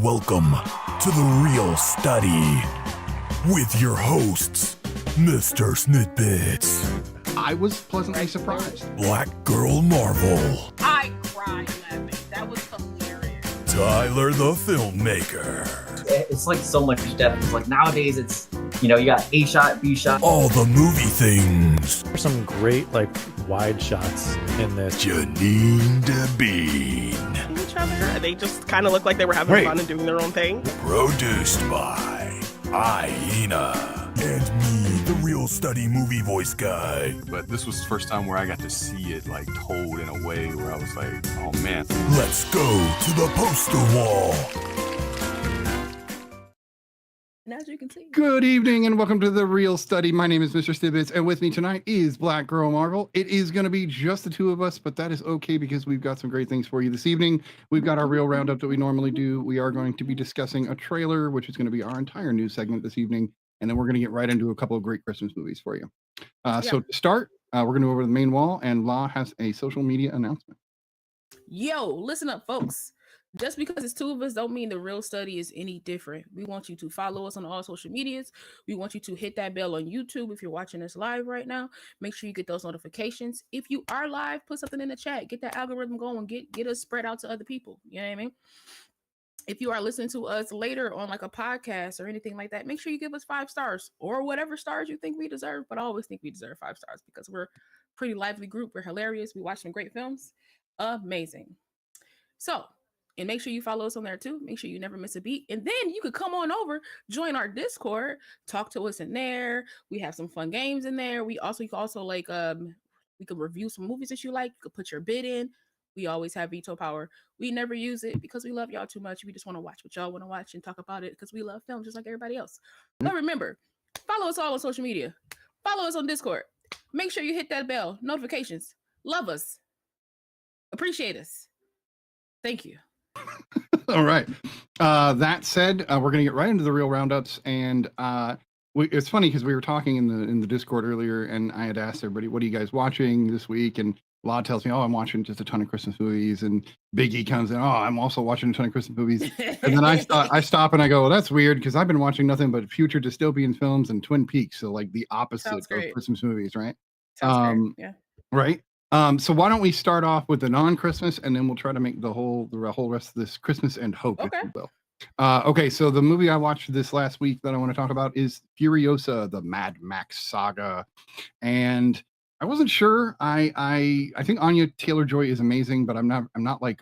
Welcome to the Reel Study with your hosts, MrSniDBitS. I was pleasantly surprised. BlackGirlMarvel. I cried laughing. That was hilarious. Tyler the Filmmaker. It's like so much depth. It's like nowadays it's, you got A shot, B shot. Allthemoviethings. There's some great wide shots in this. Janine Devine. Each other. They just kind of look like they were having fun and doing their own thing. Produced by Hyena. And me, the Reel Study movie voice guy. But this was the first time where I got to see it told in a way where I was like, oh man. Let's go to the poster wall. And as you can see. Good evening and welcome to the Reel Study. My name is MrSniDBitS and with me tonight is BlackGirlMarvel. It is going to be just the two of us, but that is okay because we've got some great things for you this evening. We've got our Reel Roundup that we normally do. We are going to be discussing a trailer, which is going to be our entire news segment this evening. And then we're going to get right into a couple of great Christmas movies for you. So to start, we're going to go over to the main wall and La has a social media announcement. Yo, listen up, folks. Just because it's two of us don't mean the Reel Study is any different. We want you to follow us on all social medias. We want you to hit that bell on YouTube if you're watching us live right now. Make sure you get those notifications. If you are live, put something in the chat. Get that algorithm going. Get us spread out to other people. You know what I mean? If you are listening to us later on a podcast or anything like that, make sure you give us 5 stars or whatever stars you think we deserve. But I always think we deserve 5 stars because we're a pretty lively group. We're hilarious. We watch some great films. Amazing. So, and make sure you follow us on there too. Make sure you never miss a beat. And then you could come on over, join our Discord, talk to us in there. We have some fun games in there. You could also we could review some movies that you like. You could put your bid in. We always have veto power. We never use it because we love y'all too much. We just want to watch what y'all want to watch and talk about it because we love film just like everybody else. But remember, follow us all on social media. Follow us on Discord. Make sure you hit that bell. Notifications. Love us. Appreciate us. Thank you. All right. That said, we're going to get right into the Reel Roundups. And it's funny because we were talking in the Discord earlier and I had asked everybody, what are you guys watching this week? And La tells me, oh, I'm watching just a ton of Christmas movies. And Biggie comes in, oh, I'm also watching a ton of Christmas movies. And then I stop and I go, well, that's weird because I've been watching nothing but future dystopian films and Twin Peaks. So the opposite of Christmas movies, right? Yeah. Right. So why don't we start off with the non-Christmas and then we'll try to make the whole rest of this Christmas and hope, if you will. Okay, so the movie I watched this last week that I want to talk about is Furiosa, the Mad Max saga. And I wasn't sure. I think Anya Taylor-Joy is amazing, but I'm not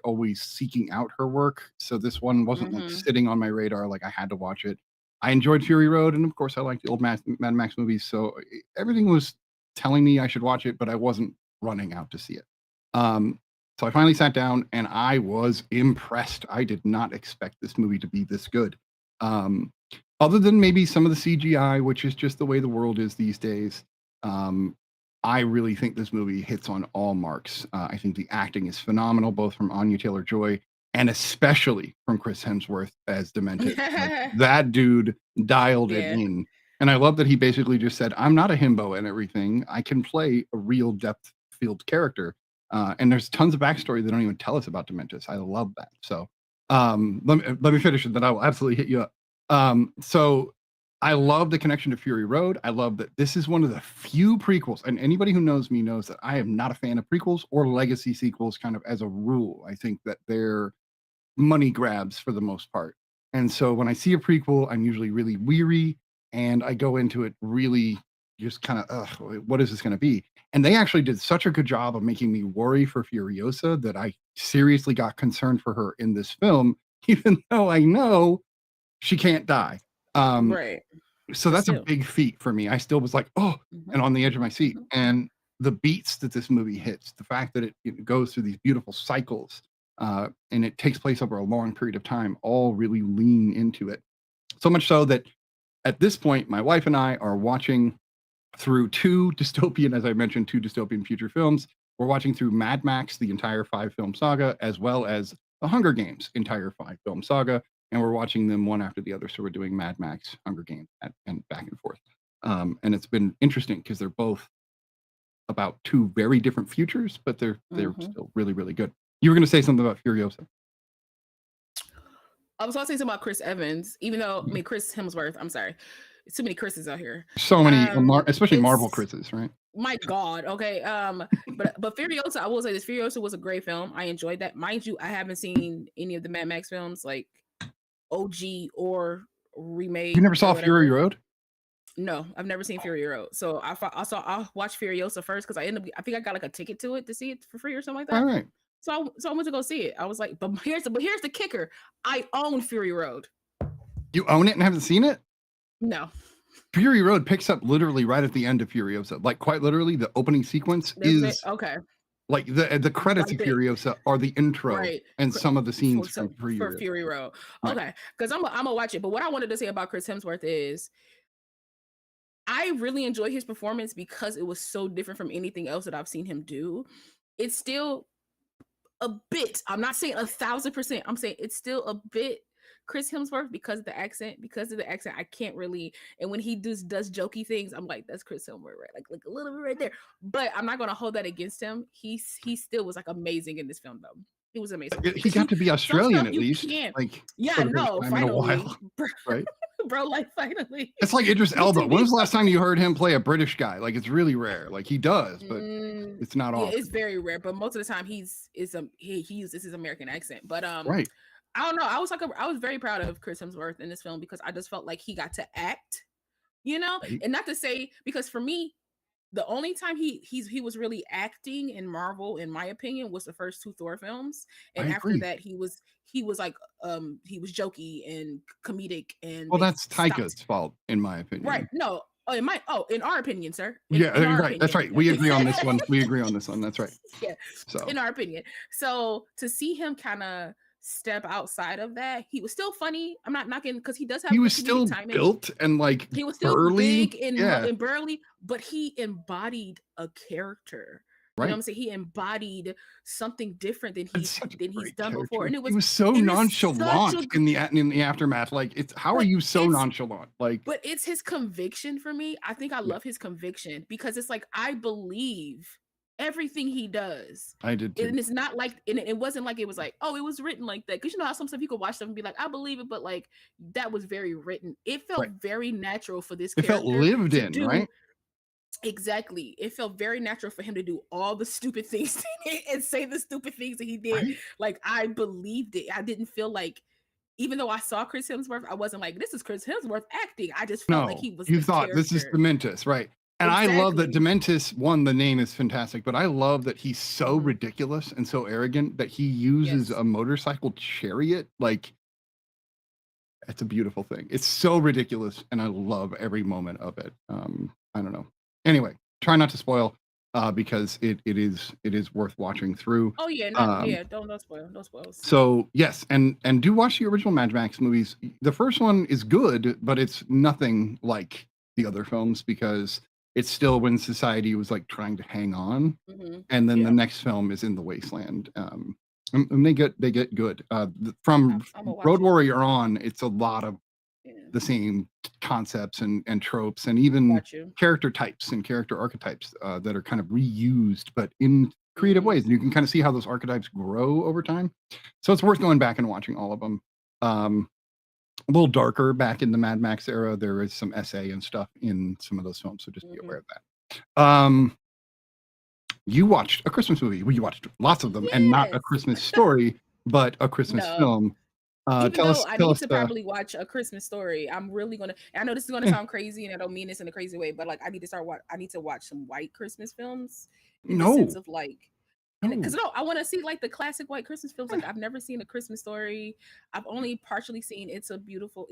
always seeking out her work. So this one wasn't sitting on my radar. I had to watch it. I enjoyed Fury Road, and of course I like the old Mad Max movies. So everything was telling me I should watch it, but I wasn't running out to see it. So I finally sat down and I was impressed. I did not expect this movie to be this good. Other than maybe some of the CGI, which is just the way the world is these days. I really think this movie hits on all marks. I think the acting is phenomenal, both from Anya Taylor-Joy and especially from Chris Hemsworth as Demented. That dude dialed it in. And I love that he basically just said, I'm not a himbo and everything. I can play a real depth field character. And there's tons of backstory they don't even tell us about Dementus. I love that. So let me finish it, then I will absolutely hit you up. So I love the connection to Fury Road. I love that this is one of the few prequels, and anybody who knows me knows that I am not a fan of prequels or legacy sequels kind of as a rule. I think that they're money grabs for the most part. And so when I see a prequel, I'm usually really weary and I go into it really just kind of, what is this going to be? And they actually did such a good job of making me worry for Furiosa that I seriously got concerned for her in this film, even though I know she can't die. Right. So that's a big feat for me. I still was like, and on the edge of my seat. And the beats that this movie hits, the fact that it goes through these beautiful cycles and it takes place over a long period of time, all really lean into it. So much so that at this point, my wife and I are watching through two dystopian future films. We're watching through Mad Max, the entire 5-film saga, as well as the Hunger Games entire 5-film saga. And we're watching them one after the other. So we're doing Mad Max, Hunger Games, and back and forth. And it's been interesting because they're both about two very different futures, but they're still really, really good. You were going to say something about Furiosa. I was also saying about Chris Evans, even though Chris Hemsworth. I'm sorry, it's too many Chris's out here. So many, especially Marvel Chris's, right? My God. Okay. But Furiosa, I will say this: Furiosa was a great film. I enjoyed that. Mind you, I haven't seen any of the Mad Max films, like OG or remake. You never saw Fury Road? No, I've never seen Fury Road. So I'll watch Furiosa first because I think I got like a ticket to it to see it for free or something like that. All right. So I went to go see it. I was like, but here's the kicker. I own Fury Road. You own it and haven't seen it? No. Fury Road picks up literally right at the end of Furiosa. Like quite literally, the opening sequence is okay. Like the credits of Furiosa are the intro and some of the scenes for Fury Road. Right. Okay, because I'm gonna watch it. But what I wanted to say about Chris Hemsworth is, I really enjoy his performance because it was so different from anything else that I've seen him do. It's still a bit. I'm not saying 1,000%. I'm saying it's still a bit Chris Hemsworth because of the accent. I can't really. And when he does jokey things, I'm like, that's Chris Hemsworth, right? Like a little bit right there. But I'm not gonna hold that against him. He still was like amazing in this film, though. He was amazing. He got to be Australian at least. Like, yeah, no, finally, right? Bro, like finally. It's like Idris Elba. When was the last time you heard him play a British guy? Like it's really rare. Like he does, but it's not often. It's very rare. But most of the time, he uses his American accent. But right. I don't know. I was very proud of Chris Hemsworth in this film because I just felt like he got to act, and not to say, because for me, the only time he was really acting in Marvel, in my opinion, was the first 2 Thor films, and after that he was like he was jokey and comedic, and that's Taika's fault, in my opinion. Right? No, in our opinion, sir. In right. Opinion. That's right. We agree on this one. That's right. Yeah. So in our opinion, so to see him kind of step outside of that, he was still funny. I'm not knocking, because he does have. He was still timing. Built and like he was still burly, big and burly, but he embodied a character. Right. You know what I'm saying? He embodied something different than he's done before, and he was so nonchalant in the aftermath. Like, it's how are you so nonchalant? Like, but it's his conviction for me. I think I love his conviction because it's like I believe everything he does. I did too. And it's not like, and it wasn't like it was like, oh, it was written like that. Because you know how some stuff you could watch stuff and be like, I believe it, but like that was very written. It felt very natural for this character. It felt lived in, right? Exactly. It felt very natural for him to do all the stupid things and say the stupid things that he did. Right? Like, I believed it. I didn't feel like, even though I saw Chris Hemsworth, I wasn't like, this is Chris Hemsworth acting. I just felt like he was. You thought character. This is Dementis, right? And exactly. I love that Dementis, the name is fantastic, but I love that he's so ridiculous and so arrogant that he uses a motorcycle chariot. Like, it's a beautiful thing. It's so ridiculous, and I love every moment of it. I don't know. Anyway, try not to spoil because it is worth watching through. Oh yeah, don't spoil, no spoils. So yes, and do watch the original Mad Max movies. The first one is good, but it's nothing like the other films because it's still when society was like trying to hang on, and then the next film is in the wasteland. And they get good. From Road Warrior on, it's a lot of the same concepts and tropes and even character types and character archetypes that are kind of reused, but in creative ways. And you can kind of see how those archetypes grow over time. So it's worth going back and watching all of them. A little darker back in the Mad Max era. There is some essay and stuff in some of those films, so just be aware of that. You watched a Christmas movie. Well, you watched lots of them, and not a Christmas story, but a Christmas film. I need to probably watch A Christmas Story. I'm really gonna. I know this is gonna sound crazy, and I don't mean this in a crazy way, but like I need to watch some white Christmas films. In the sense of like, because I want to see like the classic white Christmas films. Like I've never seen A Christmas Story. I've only partially seen It's a Beautiful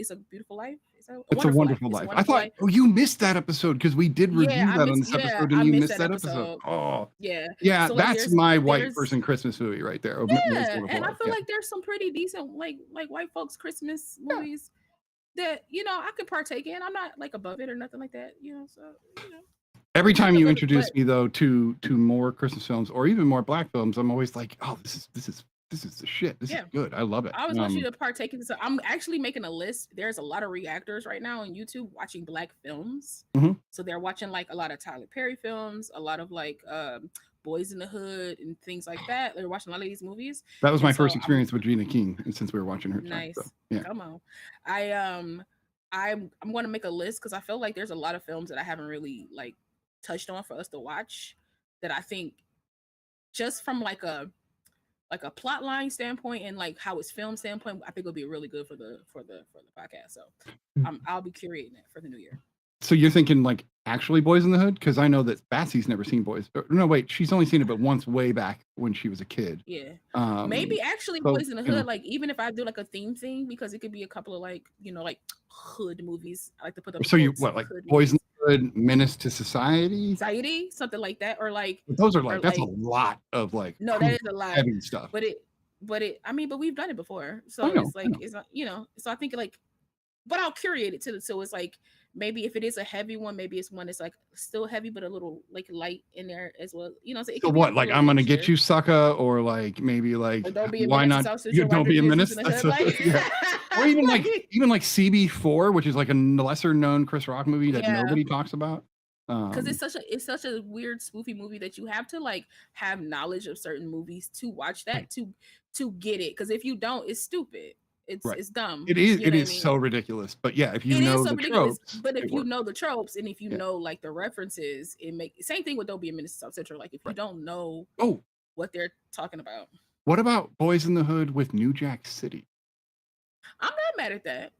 Life. It's a Wonderful Life. I thought, you missed that episode because we did review that on this episode, and you missed that episode. Oh, yeah. So that's like, my white person Christmas movie right there. Yeah, and I feel like there's some pretty decent like white folks Christmas movies that I could partake in. I'm not like above it or nothing like that. So. Every time you introduce me though to more Christmas films or even more Black films, I'm always like, oh, this is this is the shit. This Yeah. is good. I love it. I always want you to partake in this. I'm actually making a list. There's a lot of reactors right now on YouTube watching Black films. So they're watching like a lot of Tyler Perry films, a lot of like Boys in the Hood and things like that. They're watching a lot of these movies. That was my first experience with Gina King, and since we were watching her, nice. So, yeah. Come on, I'm going to make a list because I feel like there's a lot of films that I haven't really like touched on for us to watch that I think just from like a plot line standpoint and like how it's filmed standpoint, I think it'll be really good for the podcast. So I'll be curating it for the new year. So you're thinking like actually Boys in the Hood? Because I know that Bassy's never seen Boys. No, wait, she's only seen it but once way back when she was a kid. Yeah. Maybe actually Boys in the Hood, like even if I do like a theme thing, because it could be a couple of like, like hood movies. I like to put up. So you what, like Boys in the Hood, Menace to Society? Something like that. Or like those are like, that's like, a lot of like no, that is a lot heavy stuff. But we've done it before. So it's like it's not, so I think like, but I'll curate it too. So it's like maybe if it is a heavy one, maybe it's one that's like still heavy but a little like light in there as well. So what, like I'm gonna get you, sucker, or like maybe like why not? Don't be a menace. Yeah. Or even like CB4, which is like a lesser known Chris Rock movie that nobody talks about. Because it's such a weird spoofy movie that you have to like have knowledge of certain movies to watch that to get it. Because if you don't, it's stupid. It's dumb. It is so ridiculous. But yeah, if you know the tropes. But if you know the tropes and if you know like the references, same thing with Don't Be a Menace to South Central. Like if you don't know what they're talking about. What about Boys in the Hood with New Jack City? I'm not mad at that.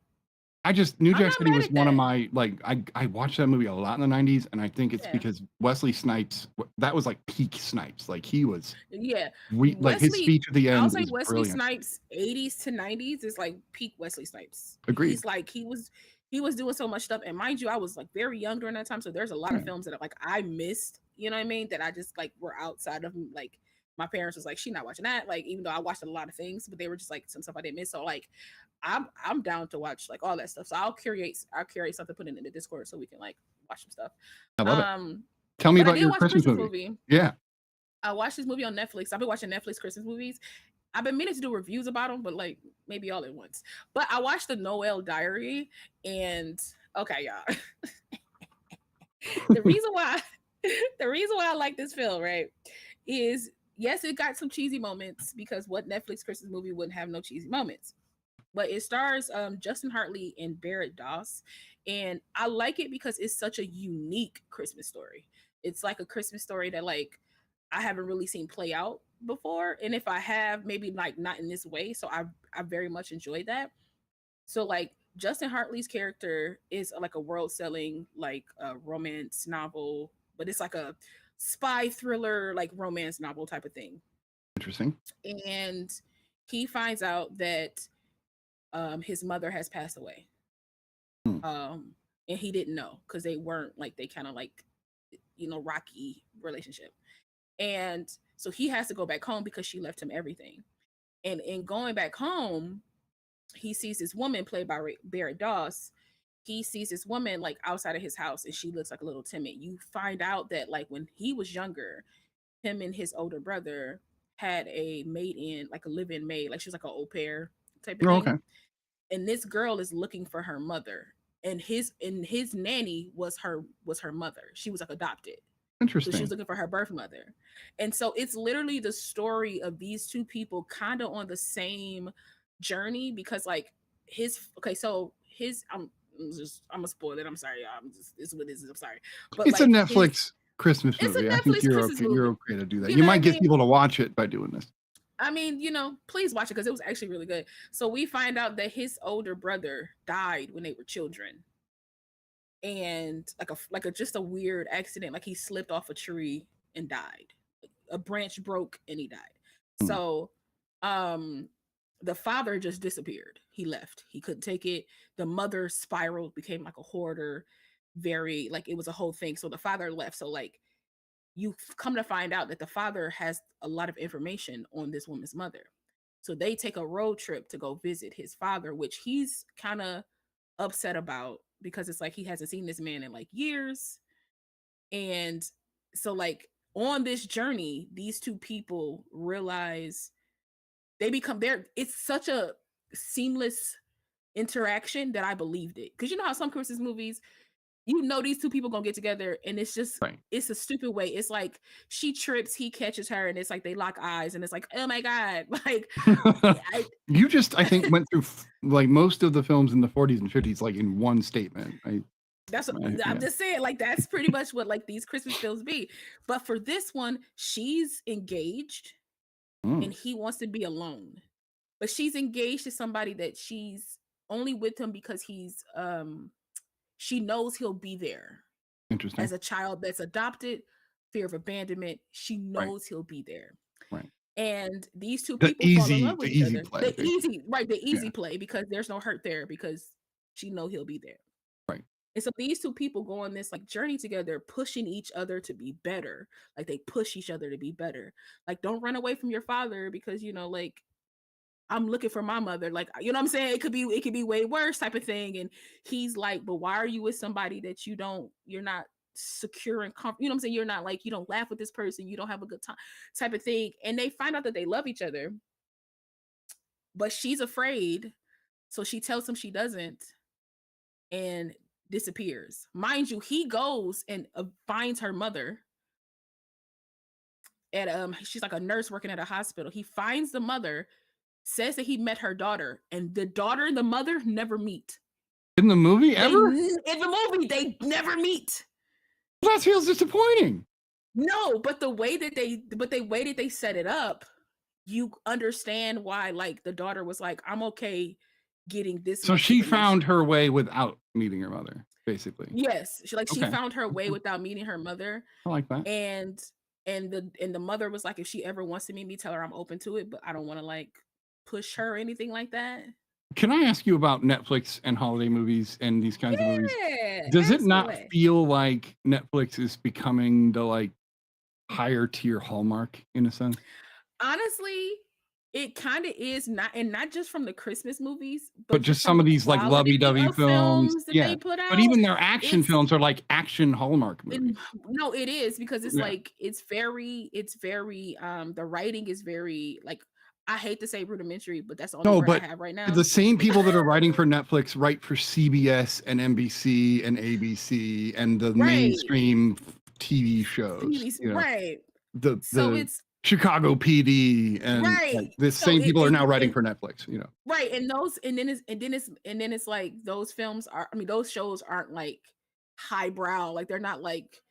New Jack City was one of my, like, I watched that movie a lot in the 90s, and I think it's because Wesley Snipes, that was like peak Snipes. Like he was, like his speech at the end. I'll say Wesley Snipes 80s to 90s is like peak Wesley Snipes. Agreed. He's like, he was doing so much stuff. And mind you, I was like very young during that time. So there's a lot of films that like I missed, you know what I mean? That I just like were outside of like, my parents was like, she not watching that. Like, even though I watched a lot of things, but they were just like some stuff I didn't miss. So like, I'm down to watch like all that stuff. So I'll curate something, put it in the Discord so we can like watch some stuff. I love it. Tell me about your Christmas movie. Yeah. I watched this movie on Netflix. I've been watching Netflix Christmas movies. I've been meaning to do reviews about them, but like maybe all at once. But I watched the Noel Diary, and okay, y'all. the reason why I like this film, right, is yes, it got some cheesy moments because what Netflix Christmas movie wouldn't have no cheesy moments? But it stars Justin Hartley and Barrett Doss, and I like it because it's such a unique Christmas story. It's like a Christmas story that like I haven't really seen play out before, and if I have, maybe like not in this way. So I very much enjoyed that. So like Justin Hartley's character is like a world-selling like romance novel, but it's like a spy thriller like romance novel type of thing. Interesting. And he finds out that his mother has passed away. And he didn't know because they weren't like, they kind of like, rocky relationship. And so he has to go back home because she left him everything. And in going back home, he sees this woman played by Barrett Doss. He sees this woman like outside of his house and she looks like a little timid. You find out that like when he was younger, him and his older brother had a maid-in, like a live-in maid, like she was like an au pair type of thing. Okay. And this girl is looking for her mother, and his nanny was her mother. She was like adopted. Interesting. So she was looking for her birth mother. And so it's literally the story of these two people kind of on the same journey because like I'm gonna spoil it. I'm sorry, y'all. It's what it is. I'm sorry. But it's like, a Netflix Christmas movie. I think you're okay to do that. You might get people to watch it by doing this. I mean, please watch it because it was actually really good. So we find out that his older brother died when they were children, and just a weird accident. Like he slipped off a tree and died. A branch broke and he died. So, the father just disappeared. He left. He couldn't take it. The mother spiraled, became like a hoarder. Very like it was a whole thing. So the father left. So like, you come to find out that the father has a lot of information on this woman's mother. So they take a road trip to go visit his father, which he's kind of upset about because it's like he hasn't seen this man in like years. And so like on this journey, these two people realize they become there. It's such a seamless interaction that I believed it. Because you know how some Christmas movies, you know, these two people gonna get together and it's just it's a stupid way. It's like she trips, he catches her, and it's like they lock eyes, and it's like, oh my god, like you just I think went through like most of the films in the 40s and 50s like in one statement. That's what I'm just saying. Like that's pretty much what like these Christmas films be. But for this one, she's engaged and he wants to be alone. But she's engaged to somebody that she's only with him because he's she knows he'll be there. Interesting. As a child that's adopted, fear of abandonment, she knows he'll be there. Right. And these two people fall in love with each other. Play, the easy play, because there's no hurt there because she know he'll be there. Right. And so these two people go on this like journey together, pushing each other to be better. Like they push each other to be better. Like don't run away from your father because you know, like I'm looking for my mother. Like, you know what I'm saying? It could be way worse type of thing. And he's like, but why are you with somebody that you're not secure and comfortable? You know what I'm saying? You're not like, you don't laugh with this person. You don't have a good time type of thing. And they find out that they love each other, but she's afraid. So she tells him she doesn't and disappears. Mind you, he goes and finds her mother at, she's like a nurse working at a hospital. He finds the mother, says that he met her daughter, and the daughter and the mother never meet. In the movie, ever? In the movie, they never meet. That feels disappointing. No, but the way that they set it up, you understand why. Like the daughter was like, "I'm okay getting this." So she found her way without meeting her mother, basically. Yes, she found her way without meeting her mother. I like that. And the mother was like, if she ever wants to meet me, tell her I'm open to it, but I don't want to like push her or anything like that. Can I ask you about Netflix and holiday movies and these kinds of movies? Does it not feel like Netflix is becoming the like higher tier Hallmark in a sense? Honestly, it kind of is, not just from the Christmas movies, but just some of these like lovey-dovey films that they put out. But even their action films are like action Hallmark movies. No, it is, because it's like it's very the writing is very like, I hate to say rudimentary, but that's the only word I have right now. The same people that are writing for Netflix write for CBS and NBC and ABC and the mainstream TV shows. So it's Chicago PD and like, the same people are now writing for Netflix, you know. Right. And then it's like those films are, I mean, those shows aren't like highbrow, like they're not like,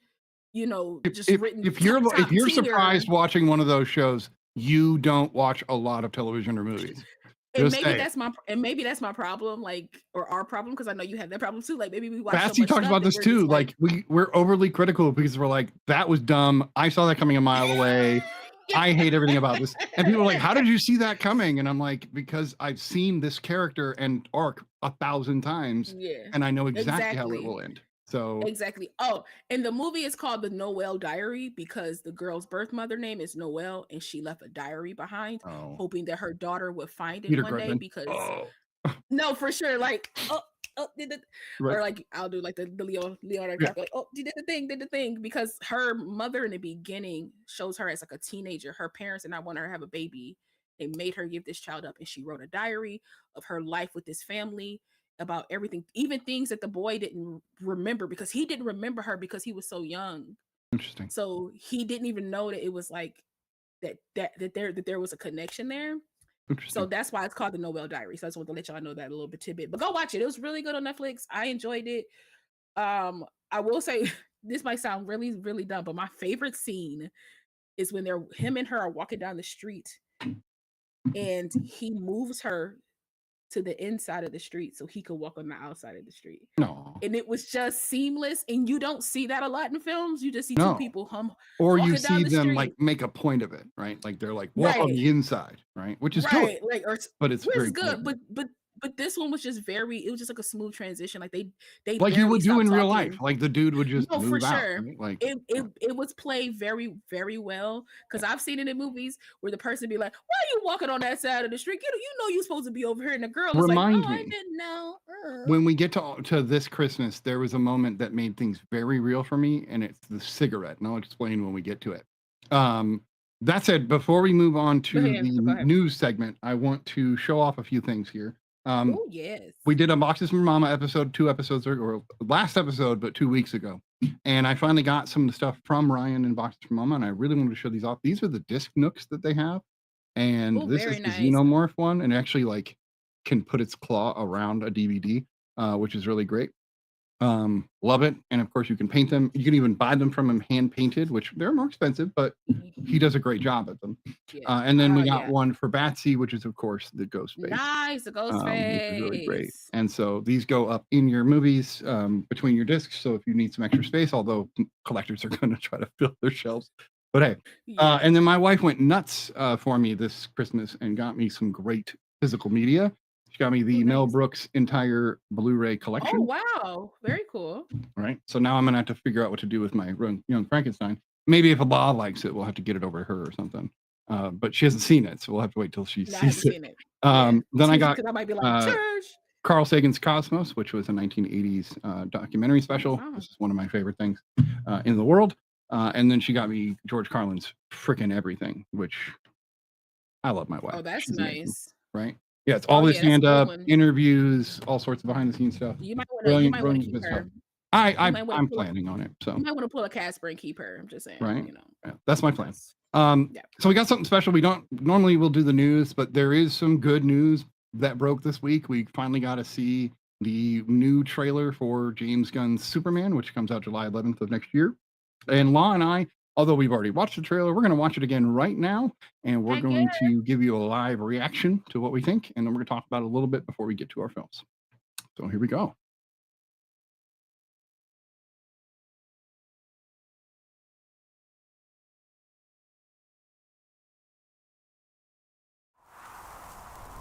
you know, just written. If you're surprised watching one of those shows, you don't watch a lot of television or movies. And maybe that's my problem, like, or our problem, because I know you have that problem too. Like maybe we watch. Basti talks about this too. Like we're overly critical because we're like, that was dumb. I saw that coming a mile away. I hate everything about this. And people are like, how did you see that coming? And I'm like, because I've seen this character and arc 1,000 times, and I know exactly how it will end. So exactly. Oh, and the movie is called The Noel Diary because the girl's birth mother name is Noel, and she left a diary behind, hoping that her daughter would find it one day. Because no, for sure, like or like I'll do like the Leonardo DiCaprio, like, did the thing, because her mother in the beginning shows her as like a teenager. Her parents did not want her to have a baby. They made her give this child up, and she wrote a diary of her life with this family, about everything, even things that the boy didn't remember, because he didn't remember her because he was so young. Interesting. So he didn't even know that it was like that there was a connection there. So that's why it's called The Noel Diary. So I just want to let y'all know that a little bit tidbit. But go watch it. It was really good on Netflix. I enjoyed it. I will say this might sound really, really dumb, but my favorite scene is when him and her are walking down the street, and he moves her to the inside of the street so he could walk on the outside of the street. No. And it was just seamless. And you don't see that a lot in films. You just see two people or you see them like make a point of it, right? Like they're like walk on the inside, right? Which is good. Like, but it's very good. But this one was just it was just like a smooth transition. Like they like you would do in real life. Like the dude would just move for sure. Out, right? Like it was played very, very well, because I've seen it in movies where the person be like, "Why are you walking on that side of the street? You know you're supposed to be over here," and the girl is like, "No, I didn't know." When we get to this Christmas, there was a moment that made things very real for me, and it's the cigarette. And I'll explain when we get to it. That said, before we move on to Go ahead. the Go ahead. news segment, I want to show off a few things here. Oh yes. We did Unboxes from Mama episode 2 episodes or last episode, but 2 weeks ago. And I finally got some of the stuff from Ryan in Boxes from Mama, and I really wanted to show these off. These are the disc Nooks that they have. And this is the Xenomorph one, and actually like can put its claw around a DVD, which is really great. Love it. And of course you can paint them. You can even buy them from him hand painted, which they're more expensive, but he does a great job at them. Yeah. And then we got one for Batsy, which is of course the ghost face. Nice, the ghost face. Which is really great. And so these go up in your movies between your discs. So if you need some extra space, although collectors are going to try to fill their shelves. But hey, and then my wife went nuts for me this Christmas and got me some great physical media. She got me the Mel Brooks entire Blu-ray collection. Oh, wow. Very cool. Right. So now I'm going to have to figure out what to do with my Young Frankenstein. Maybe if Allah likes it, we'll have to get it over to her or something. But she hasn't seen it, so we'll have to wait till she sees it. Then I got I might be like, Carl Sagan's Cosmos, which was a 1980s documentary special. Wow. This is one of my favorite things in the world. And then she got me George Carlin's Frickin' Everything, which I love my wife. Oh, that's She's nice. amazing, right? Yeah, it's all this stand-up interviews, all sorts of behind-the-scenes stuff. You might want to keep her. I'm planning on it. So you might want to pull a Casper and keep her. I'm just saying. Right. Yeah, that's my plan. So we got something special. We don't normally we'll do the news, but there is some good news that broke this week. We finally got to see the new trailer for James Gunn's Superman, which comes out July 11th of next year. And Law and I, although we've already watched the trailer, we're going to watch it again right now, and we're going to give you a live reaction to what we think, and then we're going to talk about it a little bit before we get to our films. So here we go.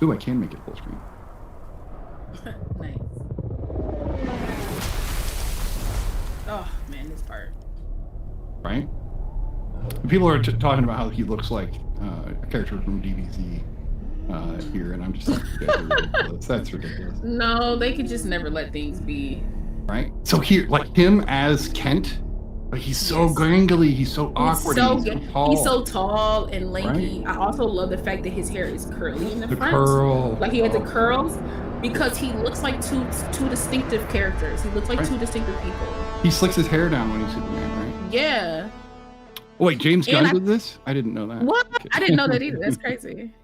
Ooh, I can make it full screen. Nice. Oh man, this part. Right? People are talking about how he looks like a character from DBZ here, and I'm just like, ridiculous. That's ridiculous. No, they could just never let things be. Right? So here, like him as Kent, like he's so gangly, he's so awkward, he's so tall and lanky. Right? I also love the fact that his hair is curly in the front. Curl. Like he has the curls, because he looks like two distinctive characters. He looks like two distinctive people. He slicks his hair down when he's Superman, right? Yeah. Oh, wait, James Gunn did this? I didn't know that. What? Okay. I didn't know that either. That's crazy.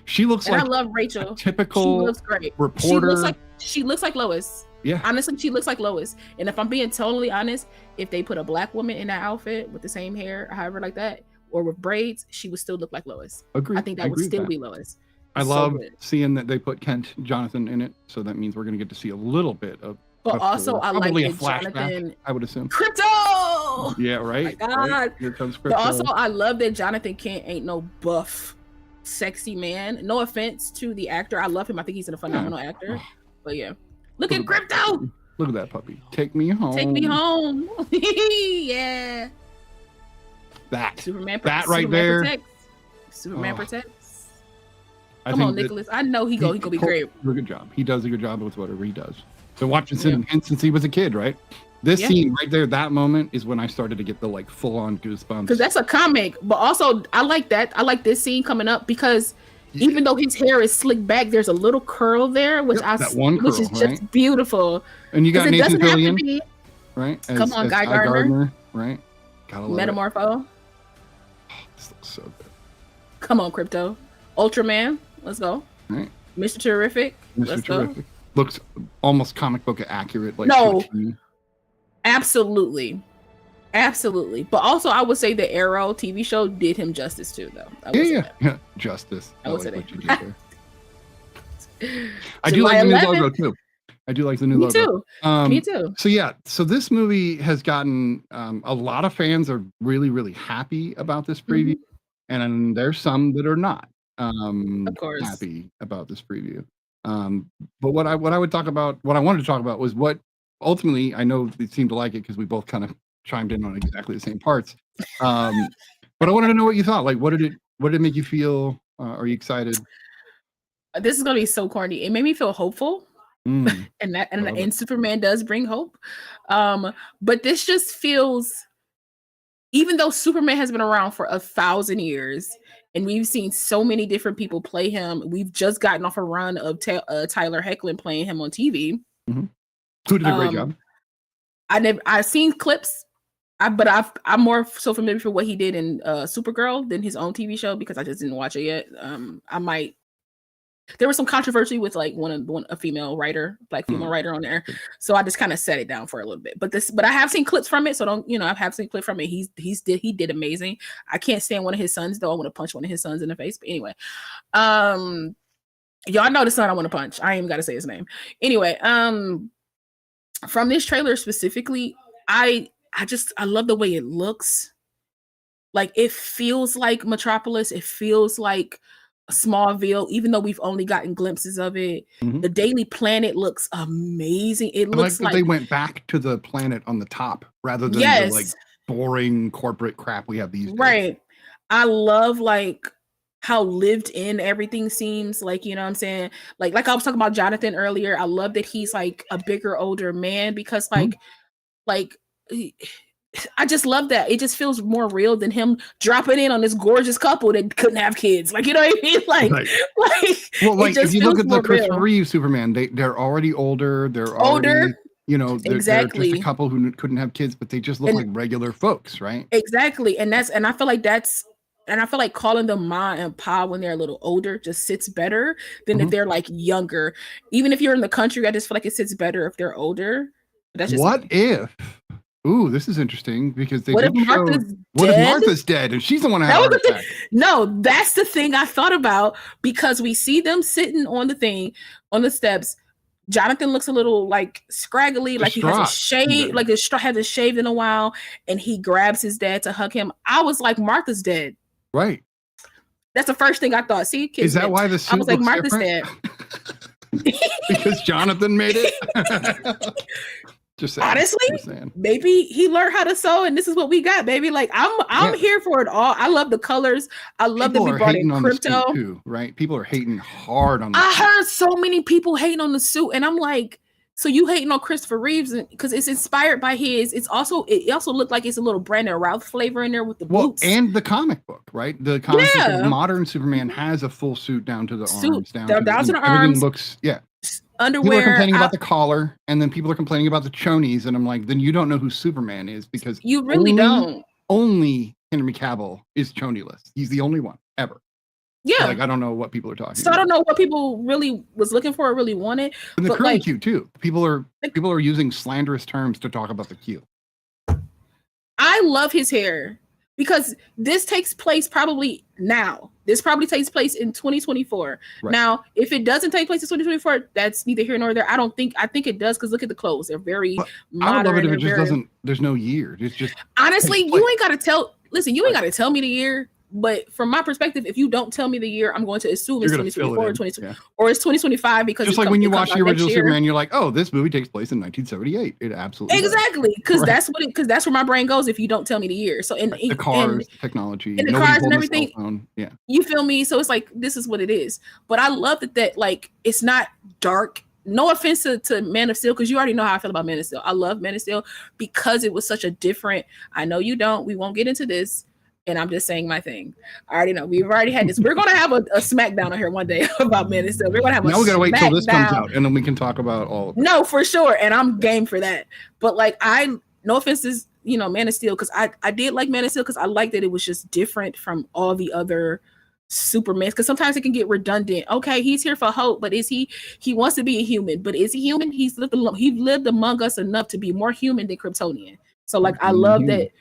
She looks like I love Rachel. Typical she looks great. Reporter. She looks like Lois. Yeah. Honestly, she looks like Lois. And if I'm being totally honest, if they put a black woman in that outfit with the same hair, however like that, or with braids, she would still look like Lois. Agreed. I think that would still be Lois. I love seeing that they put Kent Jonathan in it, so that means we're going to get to see a little bit of. But also, I like a flashback. Jonathan. I would assume. Krypto. Yeah, right. Oh my God. Right? Here comes Krypto. But also, I love that Jonathan Kent ain't no buff, sexy man. No offense to the actor, I love him. I think he's a phenomenal actor. But yeah, look at Krypto. Look at that puppy. Take me home. Take me home. Yeah. That. Superman. That right there. Protects. Superman protects. Come on, Nicholas. I know he gonna be great. Good job. He does a good job with whatever he does. So watching him since he was a kid, right? This scene right there, that moment is when I started to get the like full on goosebumps. Because that's a comic, but also I like that. I like this scene coming up because even though his hair is slicked back, there's a little curl there, which which is just beautiful. And you got Nathan Fillion, right? Come on, Guy Gardner, right? Gotta love Metamorpho. This looks so good. Come on, Krypto. Ultraman, let's go. Right. Mr. Terrific, let's go. Looks almost comic book accurate. Like absolutely. But also, I would say the Arrow TV show did him justice too, though. Yeah. Justice. I would say what you did there. I do like the new logo too. I do like the new logo. Me too. So this movie has gotten a lot of fans are really, really happy about this preview, and there's some that are not of course happy about this preview. But what I wanted to talk about was what ultimately, I know they seemed to like it because we both kind of chimed in on exactly the same parts. But I wanted to know what you thought. Like, what did it make you feel? Are you excited? This is gonna be so corny. It made me feel hopeful. And Superman does bring hope. But this just feels even though Superman has been around for 1,000 years and we've seen so many different people play him, we've just gotten off a run of Tyler Hoechlin playing him on TV. Mm-hmm. Who did a great job. I've seen clips, but I'm more so familiar with what he did in Supergirl than his own TV show because I just didn't watch it yet. There was some controversy with like a female writer, black female writer on there, so I just kind of set it down for a little bit. But I have seen clips from it, so I have seen clips from it. He did amazing. I can't stand one of his sons though. I want to punch one of his sons in the face. But anyway, y'all know the son I want to punch. I ain't even got to say his name. Anyway, from this trailer specifically, I love the way it looks. Like it feels like Metropolis. It feels like Smallville, even though we've only gotten glimpses of it. The Daily Planet looks amazing. It looks like they went back to the planet on the top rather than the like boring corporate crap we have these days. Right. I love like how lived in everything seems, like, you know what I'm saying? Like I was talking about Jonathan earlier. I love that he's like a bigger, older man because I just love that. It just feels more real than him dropping in on this gorgeous couple that couldn't have kids. Like, you know what I mean? Like if you look at the Christopher Reeve Superman, they're already older. They're already, they're just a couple who couldn't have kids, but they just look like regular folks, right? Exactly. And I feel like calling them Ma and Pa when they're a little older just sits better than if they're like younger. Even if you're in the country, I just feel like it sits better if they're older. That's just Ooh, this is interesting because they what if Martha's dead and she's the one who had a heart attack? No, that's the thing I thought about because we see them sitting on the steps. Jonathan looks a little like scraggly, like he hasn't shaved, like hasn't shaved in a while, and he grabs his dad to hug him. I was like, Martha's dead. Right. That's the first thing I thought. See, kids, is that why the suit I was like, looks Martha's different? Dead. Because Jonathan made it. Just saying, honestly, maybe he learned how to sew, and this is what we got, baby. Like I'm here for it all. I love the colors. I love that we brought in Krypto too, right? People are hating hard on. I heard so many people hating on the suit, and I'm like, so you hating on Christopher Reeves because it's inspired by his. It also looked like it's a little Brandon Routh flavor in there with the boots and the comic book, right? The comic book of modern Superman has a full suit down to the arms, down to the arms. Looks underwear. People are complaining about the collar, and then people are complaining about the chonies, and I'm like, then you don't know who Superman is because you really don't. Only Henry Cavill is chonyless. He's the only one ever. Yeah, so I don't know what people are talking. So about. I don't know what people really was looking for or really wanted. And the curly Q too. People are using slanderous terms to talk about the Q. I love his hair because this takes place probably now. This probably takes place in 2024. Right. Now, if it doesn't take place in 2024, that's neither here nor there. I think it does because look at the clothes; they're very modern. I would love it if it just doesn't. There's no year. It's just honestly, you ain't got to tell. Listen, you ain't got to tell me the year. But from my perspective, if you don't tell me the year, I'm going to assume it's 2024 or 2020 or it's 2025 because just like when you watch the original Superman, you're like, oh, this movie takes place in 1978. It absolutely exactly because that's where my brain goes if you don't tell me the year. So in the cars, technology, and the cars and everything, you feel me? So it's like this is what it is. But I love that like it's not dark. No offense to Man of Steel, because you already know how I feel about Man of Steel. I love Man of Steel because it was such a different. I know you don't. We won't get into this. And I'm just saying my thing. I already know. We've already had this. We're going to have a SmackDown on here one day about Man of Steel. We're going to have now we got to wait till this comes out, and then we can talk about all of it. No, for sure. And I'm game for that. But like, no offense to, Man of Steel, because I did like Man of Steel because I liked that it was just different from all the other Supermans. Because sometimes it can get redundant. Okay, he's here for hope, but is he wants to be a human. But is he human? He lived among us enough to be more human than Kryptonian. So like, I love that.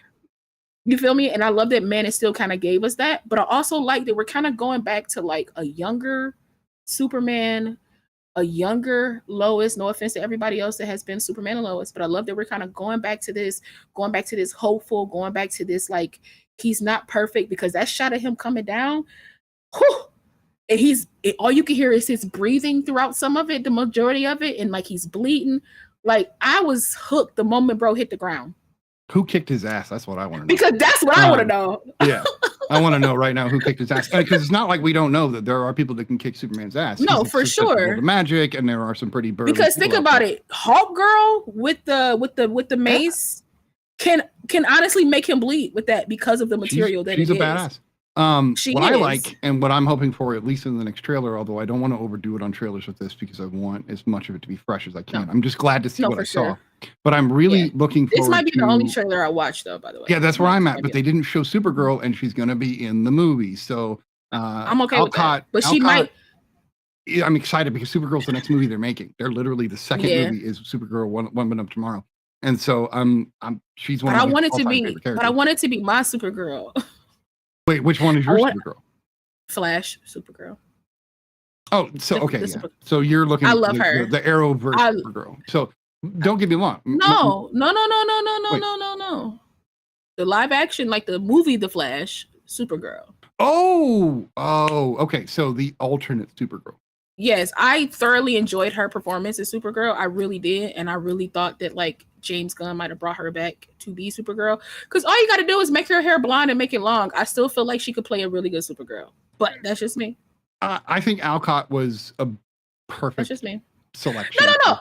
You feel me? And I love that Man of Steel kind of gave us that. But I also like that we're kind of going back to like a younger Superman, a younger Lois. No offense to everybody else that has been Superman and Lois, but I love that we're kind of going back to this hopeful, going back to this like he's not perfect, because that shot of him coming down, whew, and all you can hear is his breathing throughout some of it, the majority of it, and like he's bleeding. Like I was hooked the moment bro hit the ground. Who kicked his ass? That's what I want to know. Because that's what I want to know. Yeah. I want to know right now who kicked his ass. Because it's not like we don't know that there are people that can kick Superman's ass. No, for sure. The magic, and there are some pretty burly. Because think about it. Hawk Girl with the mace can can honestly make him bleed with that because of the material she's a badass. What I like and what I'm hoping for, at least in the next trailer, although I don't want to overdo it on trailers with this because I want as much of it to be fresh as I can. I'm just glad to see what I saw. But I'm really looking forward to... This might be the only trailer I watched, though, by the way. Yeah, that's where I'm at. But they didn't show Supergirl, and she's going to be in the movie. So I'm okay with that. But she might... I'm excited because Supergirl's the next movie they're making. They're literally the second movie is Supergirl, one minute of tomorrow. And so she's one of my favorite characters. But I want it to be my Supergirl. Wait, which one is your Supergirl? Flash Supergirl. Oh, so okay, yeah. So you're looking at her. The Arrowverse Supergirl. So don't get me wrong. No. The live action, like the movie The Flash, Supergirl. Oh, okay. So the alternate Supergirl. Yes, I thoroughly enjoyed her performance as Supergirl. I really did, and I really thought that like James Gunn might have brought her back to be Supergirl. Because all you got to do is make her hair blonde and make it long. I still feel like she could play a really good Supergirl, but that's just me. I think Alcott was a perfect. That's just me. Selection. No.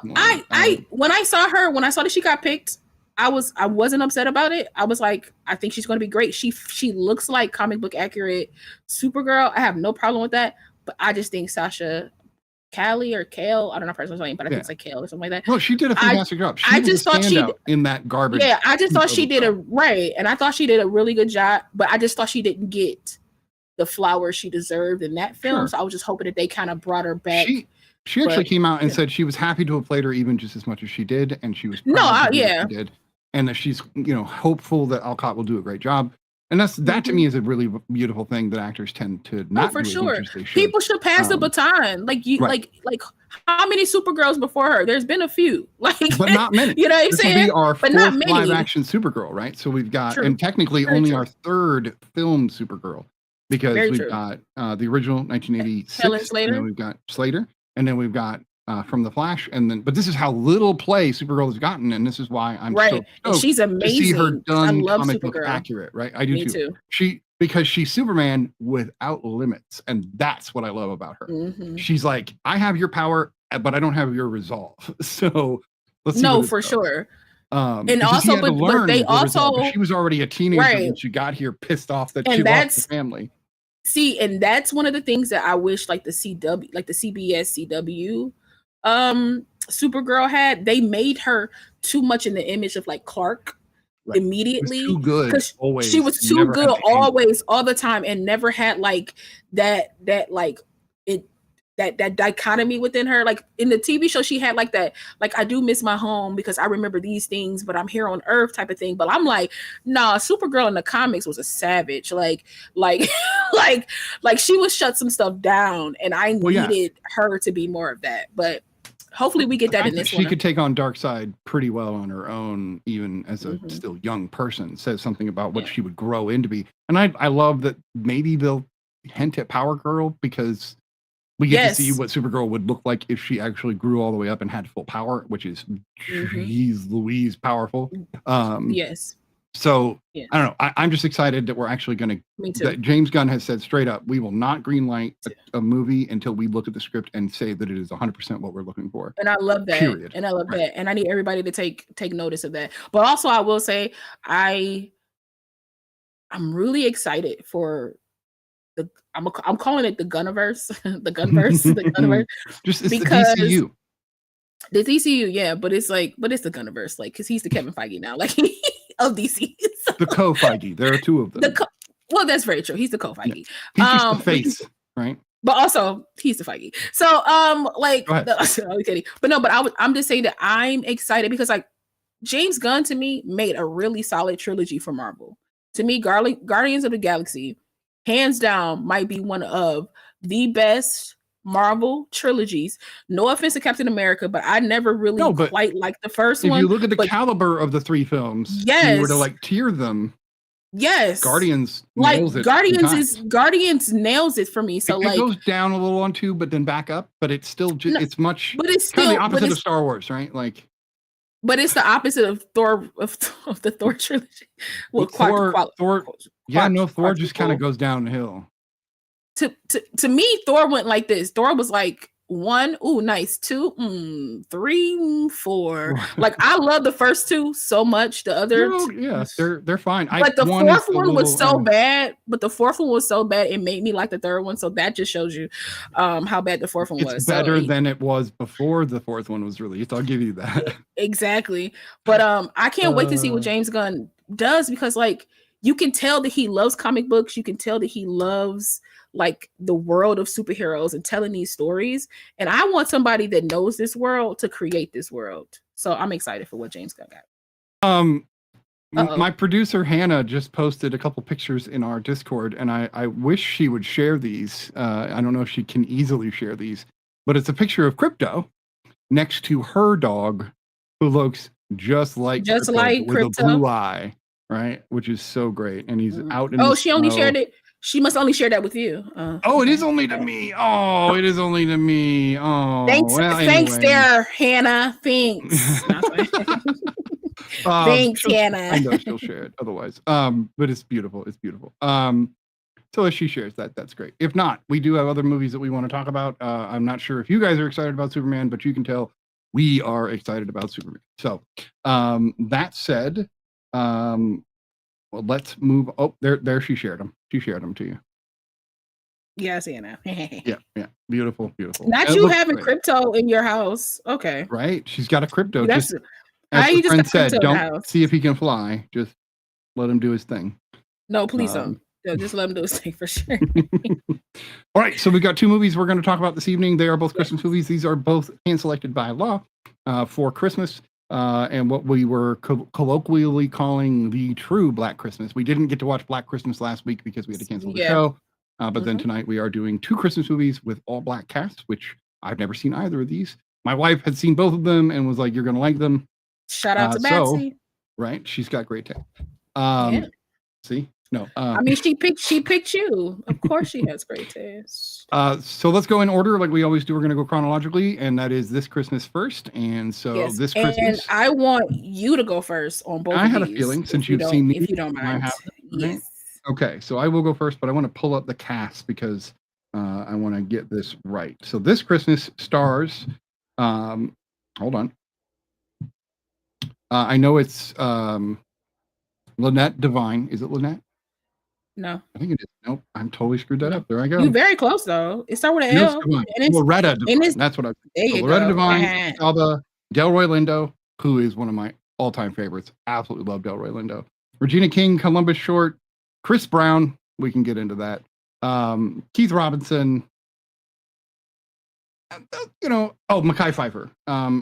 When I saw that she got picked, I wasn't upset about it. I was like, I think she's going to be great. She looks like comic book accurate Supergirl. I have no problem with that. But I just think Sasha Callie or Kale, I don't know her name, but I think it's like Kale or something like that. No, she did a fantastic job. I just thought she in that garbage. Yeah, I just thought she did and I thought she did a really good job. But I just thought she didn't get the flowers she deserved in that film. Sure. So I was just hoping that they kind of brought her back. She actually came out and said she was happy to have played her even just as much as she did, and she was she did, and that she's hopeful that Alcott will do a great job. And that to me is a really beautiful thing that actors tend to not do as much as they should. People should pass the baton. Like like how many Supergirls before her? There's been a few, but not many. You know what I'm saying? Will be our fourth live action Supergirl, right? So we've got, and technically only our third film Supergirl, because we've got the original 1986, and then we've got Slater, and then we've got from the Flash, and then this is how little play Supergirl has gotten, and this is why I'm so and she's amazing. To see her done I love comic Supergirl. book accurate, right? I do Me too. Because she's Superman without limits, and that's what I love about her. Mm-hmm. She's like, I have your power, but I don't have your resolve. So let's see. For sure. And also, but they also she was already a teenager when she got here, pissed off that she lost the family. See, and that's one of the things that I wish like the CW, like the CBS CW Supergirl had. They made her too much in the image of like Clark immediately. Too good always. She was too good always, all the time, and never had like that dichotomy within her. Like in the TV show, she had like that, like, I do miss my home because I remember these things, but I'm here on Earth type of thing. But I'm like, nah, Supergirl in the comics was a savage. Like she would shut some stuff down, and I needed her to be more of that. But hopefully we get that in this one. She could take on Darkseid pretty well on her own, even as a still young person. Says something about what she would grow into be. And I love that maybe they'll hint at Power Girl, because we get to see what Supergirl would look like if she actually grew all the way up and had full power, which is geez Louise powerful. So I don't know. I'm just excited that we're actually going to. That James Gunn has said straight up, we will not greenlight a movie until we look at the script and say that it is 100% what we're looking for. And I love that. Period. And I love that. And I need everybody to take notice of that. But also, I will say, I'm really excited for the. I'm calling it the Gunniverse, the Gunniverse, just it's because the DCU. The DCU, but it's the Gunniverse, like, because he's the Kevin Feige now, like. Of DC. So. The co-Feige. There are two of them. Well, that's very true. He's the co-Feige. He's just the face, right? But also, he's the Feige. So, I'm kidding. But no, I'm just saying that I'm excited because, like, James Gunn, to me, made a really solid trilogy for Marvel. To me, Guardians of the Galaxy, hands down, might be one of the best Marvel trilogies. No offense to Captain America, but I never really quite liked the first one. If you look at the caliber of the three films, if you were to like tier them, Guardians nails it. Guardians nails it for me. So it goes down a little on 2, but then back up. But it's still it's much. But it's still kind of the opposite of Star Wars, right? Like, but it's the opposite of Thor of the Thor trilogy. Well, Thor just kind of goes downhill. To me, Thor went like this. Thor was like 1, ooh, nice. 2, 3, 4. Like I love the first 2 so much. The other, they're fine. But the fourth one was so bad. But the fourth one was so bad it made me like the third one. So that just shows you how bad the fourth one was. It's better than it was before the fourth one was released. I'll give you that. Exactly. But I can't wait to see what James Gunn does, because like you can tell that he loves comic books. You can tell that he loves like the world of superheroes and telling these stories. And I want somebody that knows this world to create this world. So I'm excited for what James Gunn got. My producer Hannah just posted a couple pictures in our Discord, and I wish she would share these. I don't know if she can easily share these, but it's a picture of Krypto next to her dog, who looks just like Krypto, with a blue eye, right? Which is so great. And he's out in she only shared it. She must only share that with you. It is only to me. Oh, it is only to me. Oh, thanks there, Hannah. Thanks. Thanks, Hannah. I know she'll share it otherwise. But it's beautiful. It's beautiful. So if she shares that, that's great. If not, we do have other movies that we want to talk about. I'm not sure if you guys are excited about Superman, but you can tell we are excited about Superman. So that said, well, let's move. Oh, there she shared them. She shared them to you. Yeah, I see it now. yeah, beautiful. Not you having Krypto in your house. Okay. Right. She's got a Krypto. That's as the friend said, don't see if he can fly. Just let him do his thing. No, please don't. No, just let him do his thing for sure. All right. So we got 2 movies we're going to talk about this evening. They are both Christmas movies. These are both hand selected by law for Christmas. And what we were colloquially calling the true Black Christmas. We didn't get to watch Black Christmas last week because we had to cancel the show. But then tonight we are doing 2 Christmas movies with all black casts, which I've never seen either of these. My wife had seen both of them and was like, "You're going to like them." Shout out to Batsy. Right, she's got great taste. See, no, I mean, she picked you. Of course, she has great taste. So let's go in order, like we always do. We're going to go chronologically, and that is This Christmas first. And so this Christmas, and I want you to go first on both. I had a feeling since you've seen me, if you don't mind. Yes. Okay, so I will go first, but I want to pull up the cast because I want to get this right. So This Christmas stars. Hold on. I know it's Lynette Devine. Is it Lynette? No. I think it is. Nope. I'm totally screwed that up. There I go. You're very close though. It starts with an L. Loretta Devine. That's what I think. Loretta Devine, Alba, Delroy Lindo, who is one of my all-time favorites. Absolutely love Delroy Lindo. Regina King, Columbus Short, Chris Brown. We can get into that. Keith Robinson. Mekhi Phifer.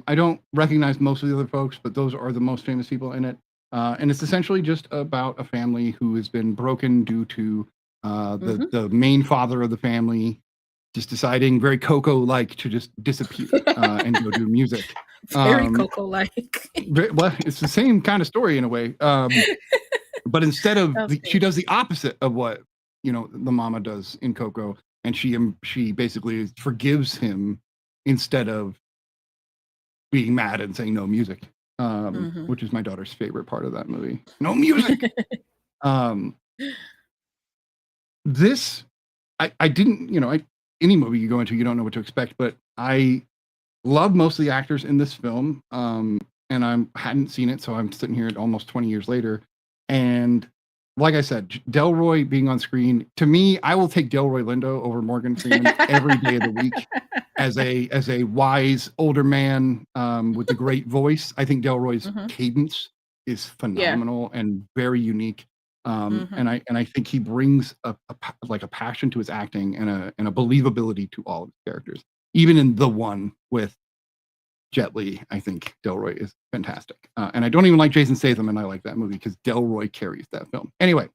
I don't recognize most of the other folks, but those are the most famous people in it. And it's essentially just about a family who has been broken due to the main father of the family just deciding, very Coco-like, to just disappear and go do music. Very Coco-like. Well, it's the same kind of story in a way. But instead of, she does the opposite of what, the mama does in Coco. And she basically forgives him instead of being mad and saying no music, which is my daughter's favorite part of that movie. No music. This, I didn't, any movie you go into, you don't know what to expect, but I love most of the actors in this film. And I hadn't seen it, so I'm sitting here almost 20 years later. And like I said, Delroy being on screen, to me, I will take Delroy Lindo over Morgan Freeman every day of the week as a wise older man with a great voice. I think Delroy's cadence is phenomenal and very unique. And I think he brings a passion to his acting and a believability to all of his characters. Even in The One with Jet Li, I think Delroy is fantastic. And I don't even like Jason Statham, and I like that movie because Delroy carries that film. Anyway,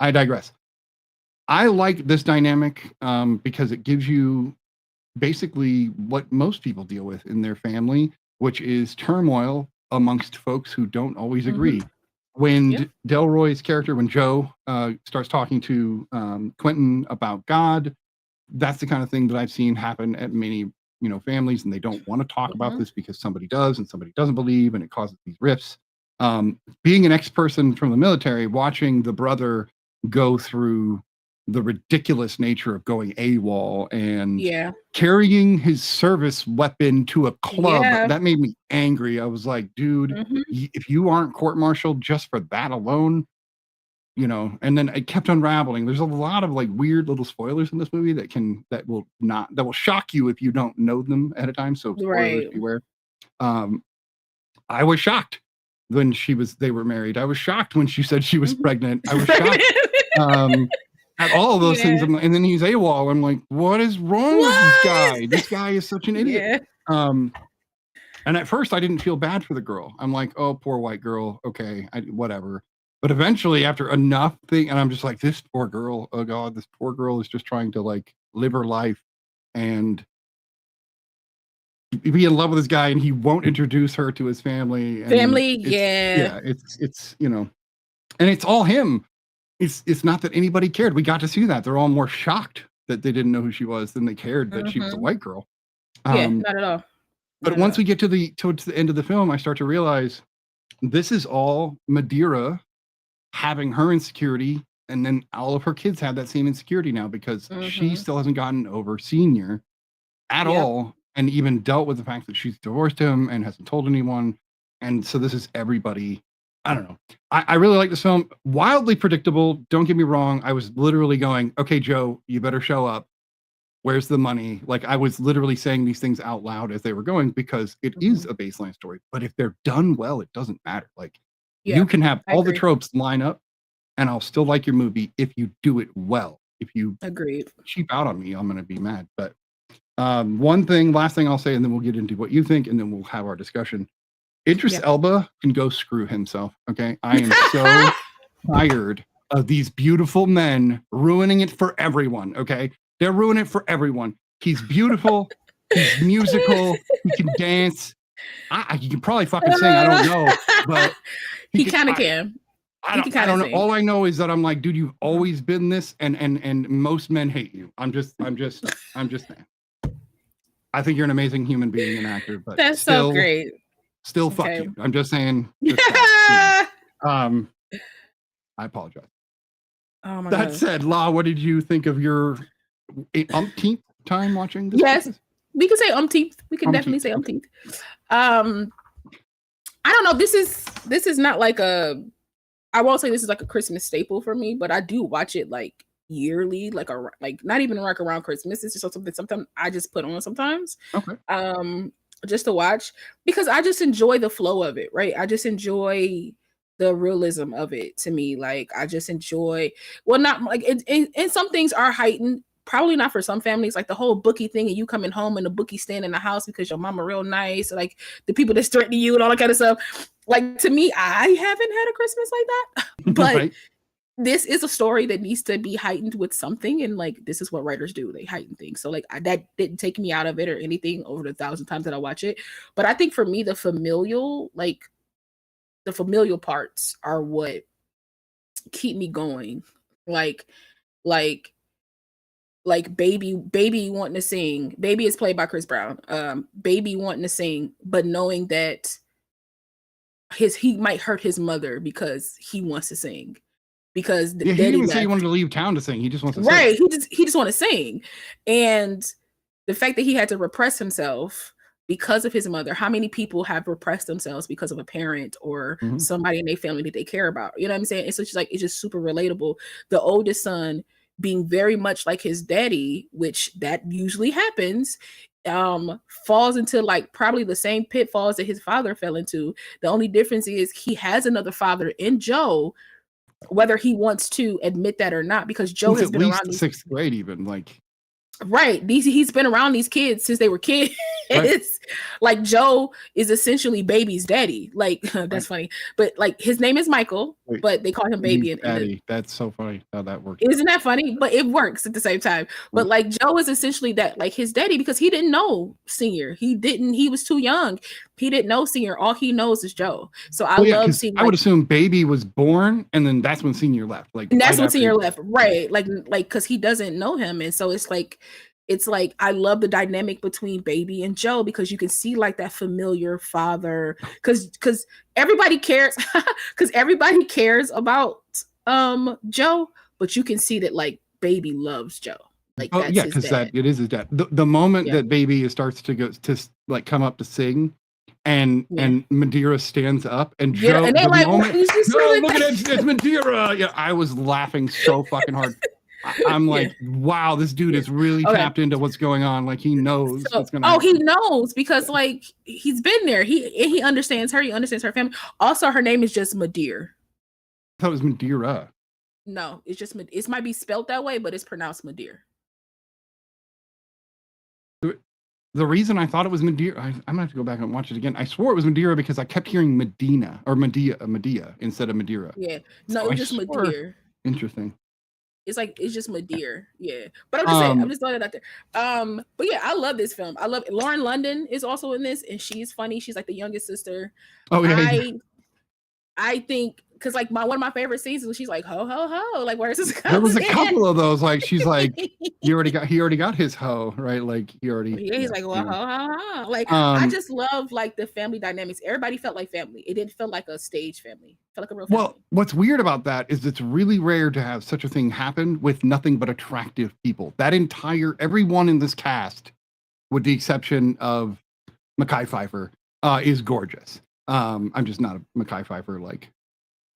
I digress. I like this dynamic because it gives you basically what most people deal with in their family, which is turmoil amongst folks who don't always agree. When Delroy's character, when Joe starts talking to Quentin about God, that's the kind of thing that I've seen happen at many families, and they don't want to talk about this because somebody does and somebody doesn't believe, and it causes these rifts. Being an ex-person from the military, watching the brother go through the ridiculous nature of going AWOL and Yeah. carrying his service weapon to a club. Yeah. That made me angry. I was like, dude, if you aren't court-martialed just for that alone, you know, and then it kept unraveling. There's a lot of like weird little spoilers in this movie that will shock you if you don't know them ahead of time. So spoilers beware. I was shocked when they were married. I was shocked when she said she was pregnant. I was shocked at all of those things. And then he's AWOL. I'm like, what is wrong with this guy? This guy is such an idiot. And at first I didn't feel bad for the girl. I'm like, oh, poor white girl. Okay, whatever. But eventually, after enough and I'm just like, this poor girl, oh God, this poor girl is just trying to like live her life and be in love with this guy, and he won't introduce her to his family. It's you know, and it's all him. It's not that anybody cared. We got to see that. They're all more shocked that they didn't know who she was than they cared that she was a white girl. Not at all. But once we get towards the end of the film, I start to realize this is all Madeira having her insecurity, and then all of her kids have that same insecurity now because she still hasn't gotten over Senior at all, and even dealt with the fact that she's divorced him and hasn't told anyone. And so this is everybody. I don't know. I really like this film. Wildly predictable. Don't get me wrong. I was literally going, okay, Joe, you better show up. Where's the money? Like, I was literally saying these things out loud as they were going because it is a baseline story. But if they're done well, it doesn't matter. Like, you can have all the tropes line up and I'll still like your movie if you do it well. If you cheap out on me, I'm going to be mad. But last thing I'll say, and then we'll get into what you think, and then we'll have our discussion. Idris Elba can go screw himself. Okay. I am so tired of these beautiful men ruining it for everyone. Okay. They're ruining it for everyone. He's beautiful. He's musical. He can dance. He can probably fucking sing. I don't know, but he kind of can. I don't know. All I know is that I'm like, dude, you've always been this, and most men hate you. I'm just saying. I think you're an amazing human being and actor, but that's so great. Still, fuck you. I'm just saying. I apologize. Oh my God. Said, La, what did you think of your umpteenth time watching this? Yes, we can say umpteenth. We can definitely say umpteenth. I don't know. This is not like I won't say this is like a Christmas staple for me, but I do watch it like yearly, like not even like around Christmas. It's just something sometimes I just put on sometimes. Okay. Just to watch because I just enjoy the flow of it, right? I just enjoy the realism of it to me. Like I just enjoy, well, not like and some things are heightened, probably not for some families, like the whole bookie thing and you coming home and the bookie staying in the house because your mama real nice, like the people that threaten you and all that kind of stuff. Like to me, I haven't had a Christmas like that, but right. This is a story that needs to be heightened with something. And like, this is what writers do. They heighten things. So like that didn't take me out of it or anything over the 1,000 times that I watch it. But I think for me, the familial parts are what keep me going. Like baby wanting to sing. Baby is played by Chris Brown. Baby wanting to sing, but knowing that he might hurt his mother because he wants to sing. Because he didn't even say he wanted to leave town to sing. He just wants to sing. He just want to sing. And the fact that he had to repress himself because of his mother. How many people have repressed themselves because of a parent or somebody in their family that they care about? You know what I'm saying? It's just super relatable. The oldest son being very much like his daddy, which that usually happens, falls into like probably the same pitfalls that his father fell into. The only difference is he has another father in Joe, whether he wants to admit that or not, because Joe has been around sixth grade, even like right. He's been around these kids since they were kids. Right. Like Joe is essentially Baby's daddy. Like that's funny, but like his name is Michael, but they call him Baby. And daddy. That's so funny how that works. Isn't that funny? But it works at the same time. But like Joe is essentially that, like his daddy, because he didn't know Senior. He was too young. He didn't know Senior. All he knows is Joe. So I love seeing. I would assume Baby was born, and then that's when Senior left. Like and that's when Senior left, right? Like because he doesn't know him, and so it's like I love the dynamic between Baby and Joe because you can see like that familiar father because everybody cares because everybody cares about Joe, but you can see that like Baby loves Joe. Like Oh that's yeah, his because dad. it is his dad. The moment Yeah. that Baby starts to go to like come up to sing, and Madeira stands up, and Joe, and they're the like, moment, "Who's this no, really look at it, it's Madeira. Yeah, I was laughing so fucking hard. I'm like, wow, this dude is really tapped into what's going on. Like he knows what's going on. He knows because like he's been there. He understands her. He understands her family. Also, her name is just Madeira. I thought it was Madeira. No, it's just it might be spelled that way, but it's pronounced Madeira. The reason I thought it was Madeira, I'm gonna have to go back and watch it again. I swore it was Madeira because I kept hearing Medina or Medea instead of Madeira. Yeah, no, it was just Madeira. Interesting. It's just Madeira. Yeah, but I'm just saying, I'm just throwing it out there. But yeah, I love this film. I love it. Lauren London is also in this, and she's funny. She's like the youngest sister. Oh yeah. I think because like one of my favorite scenes is she's like ho ho ho, like where's this cousin? There was a couple of those, like she's like he already got his hoe, right? Like he already he's like well, ho ho ho. Like I just love like the family dynamics. Everybody felt like family. It didn't feel like a stage family. It felt like a real family. Well, what's weird about that is it's really rare to have such a thing happen with nothing but attractive people. That everyone in this cast, with the exception of Mekhi Phifer, is gorgeous. I'm just not a Mekhi Phifer like.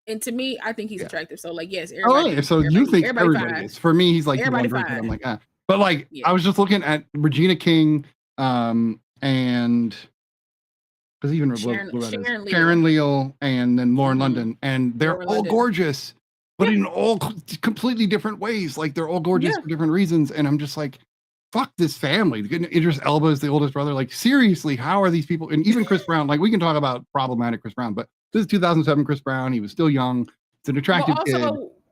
And to me, I think he's attractive. So like, yes. Everybody, so you think everybody is? For me, he's like everybody the one I'm like, ah. But like, I was just looking at Regina King, and because even Sharon Leal, and then Lauren London, and they're all gorgeous, but in all completely different ways. Like they're all gorgeous for different reasons, and I'm just like, fuck this family. Idris Elba is the oldest brother. Like seriously, how are these people? And even Chris Brown. Like we can talk about problematic Chris Brown, but this is 2007 Chris Brown. He was still young. It's an attractive kid.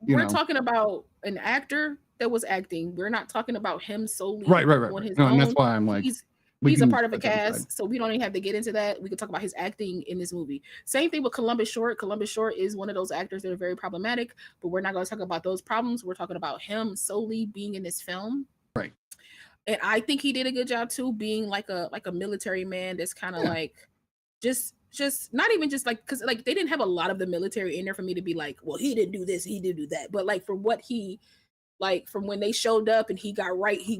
We're talking about an actor that was acting. We're not talking about him solely right. on his own. And that's why I'm like, he's a part of a cast, so we don't even have to get into that. We can talk about his acting in this movie. Same thing with Columbus Short. Columbus Short is one of those actors that are very problematic, but we're not going to talk about those problems. We're talking about him solely being in this film. Right. And I think he did a good job too, being like a military man that's kind of like just not even just like, because like they didn't have a lot of the military in there for me to be like, well, he didn't do this, he didn't do that. But like from what he, like from when they showed up and he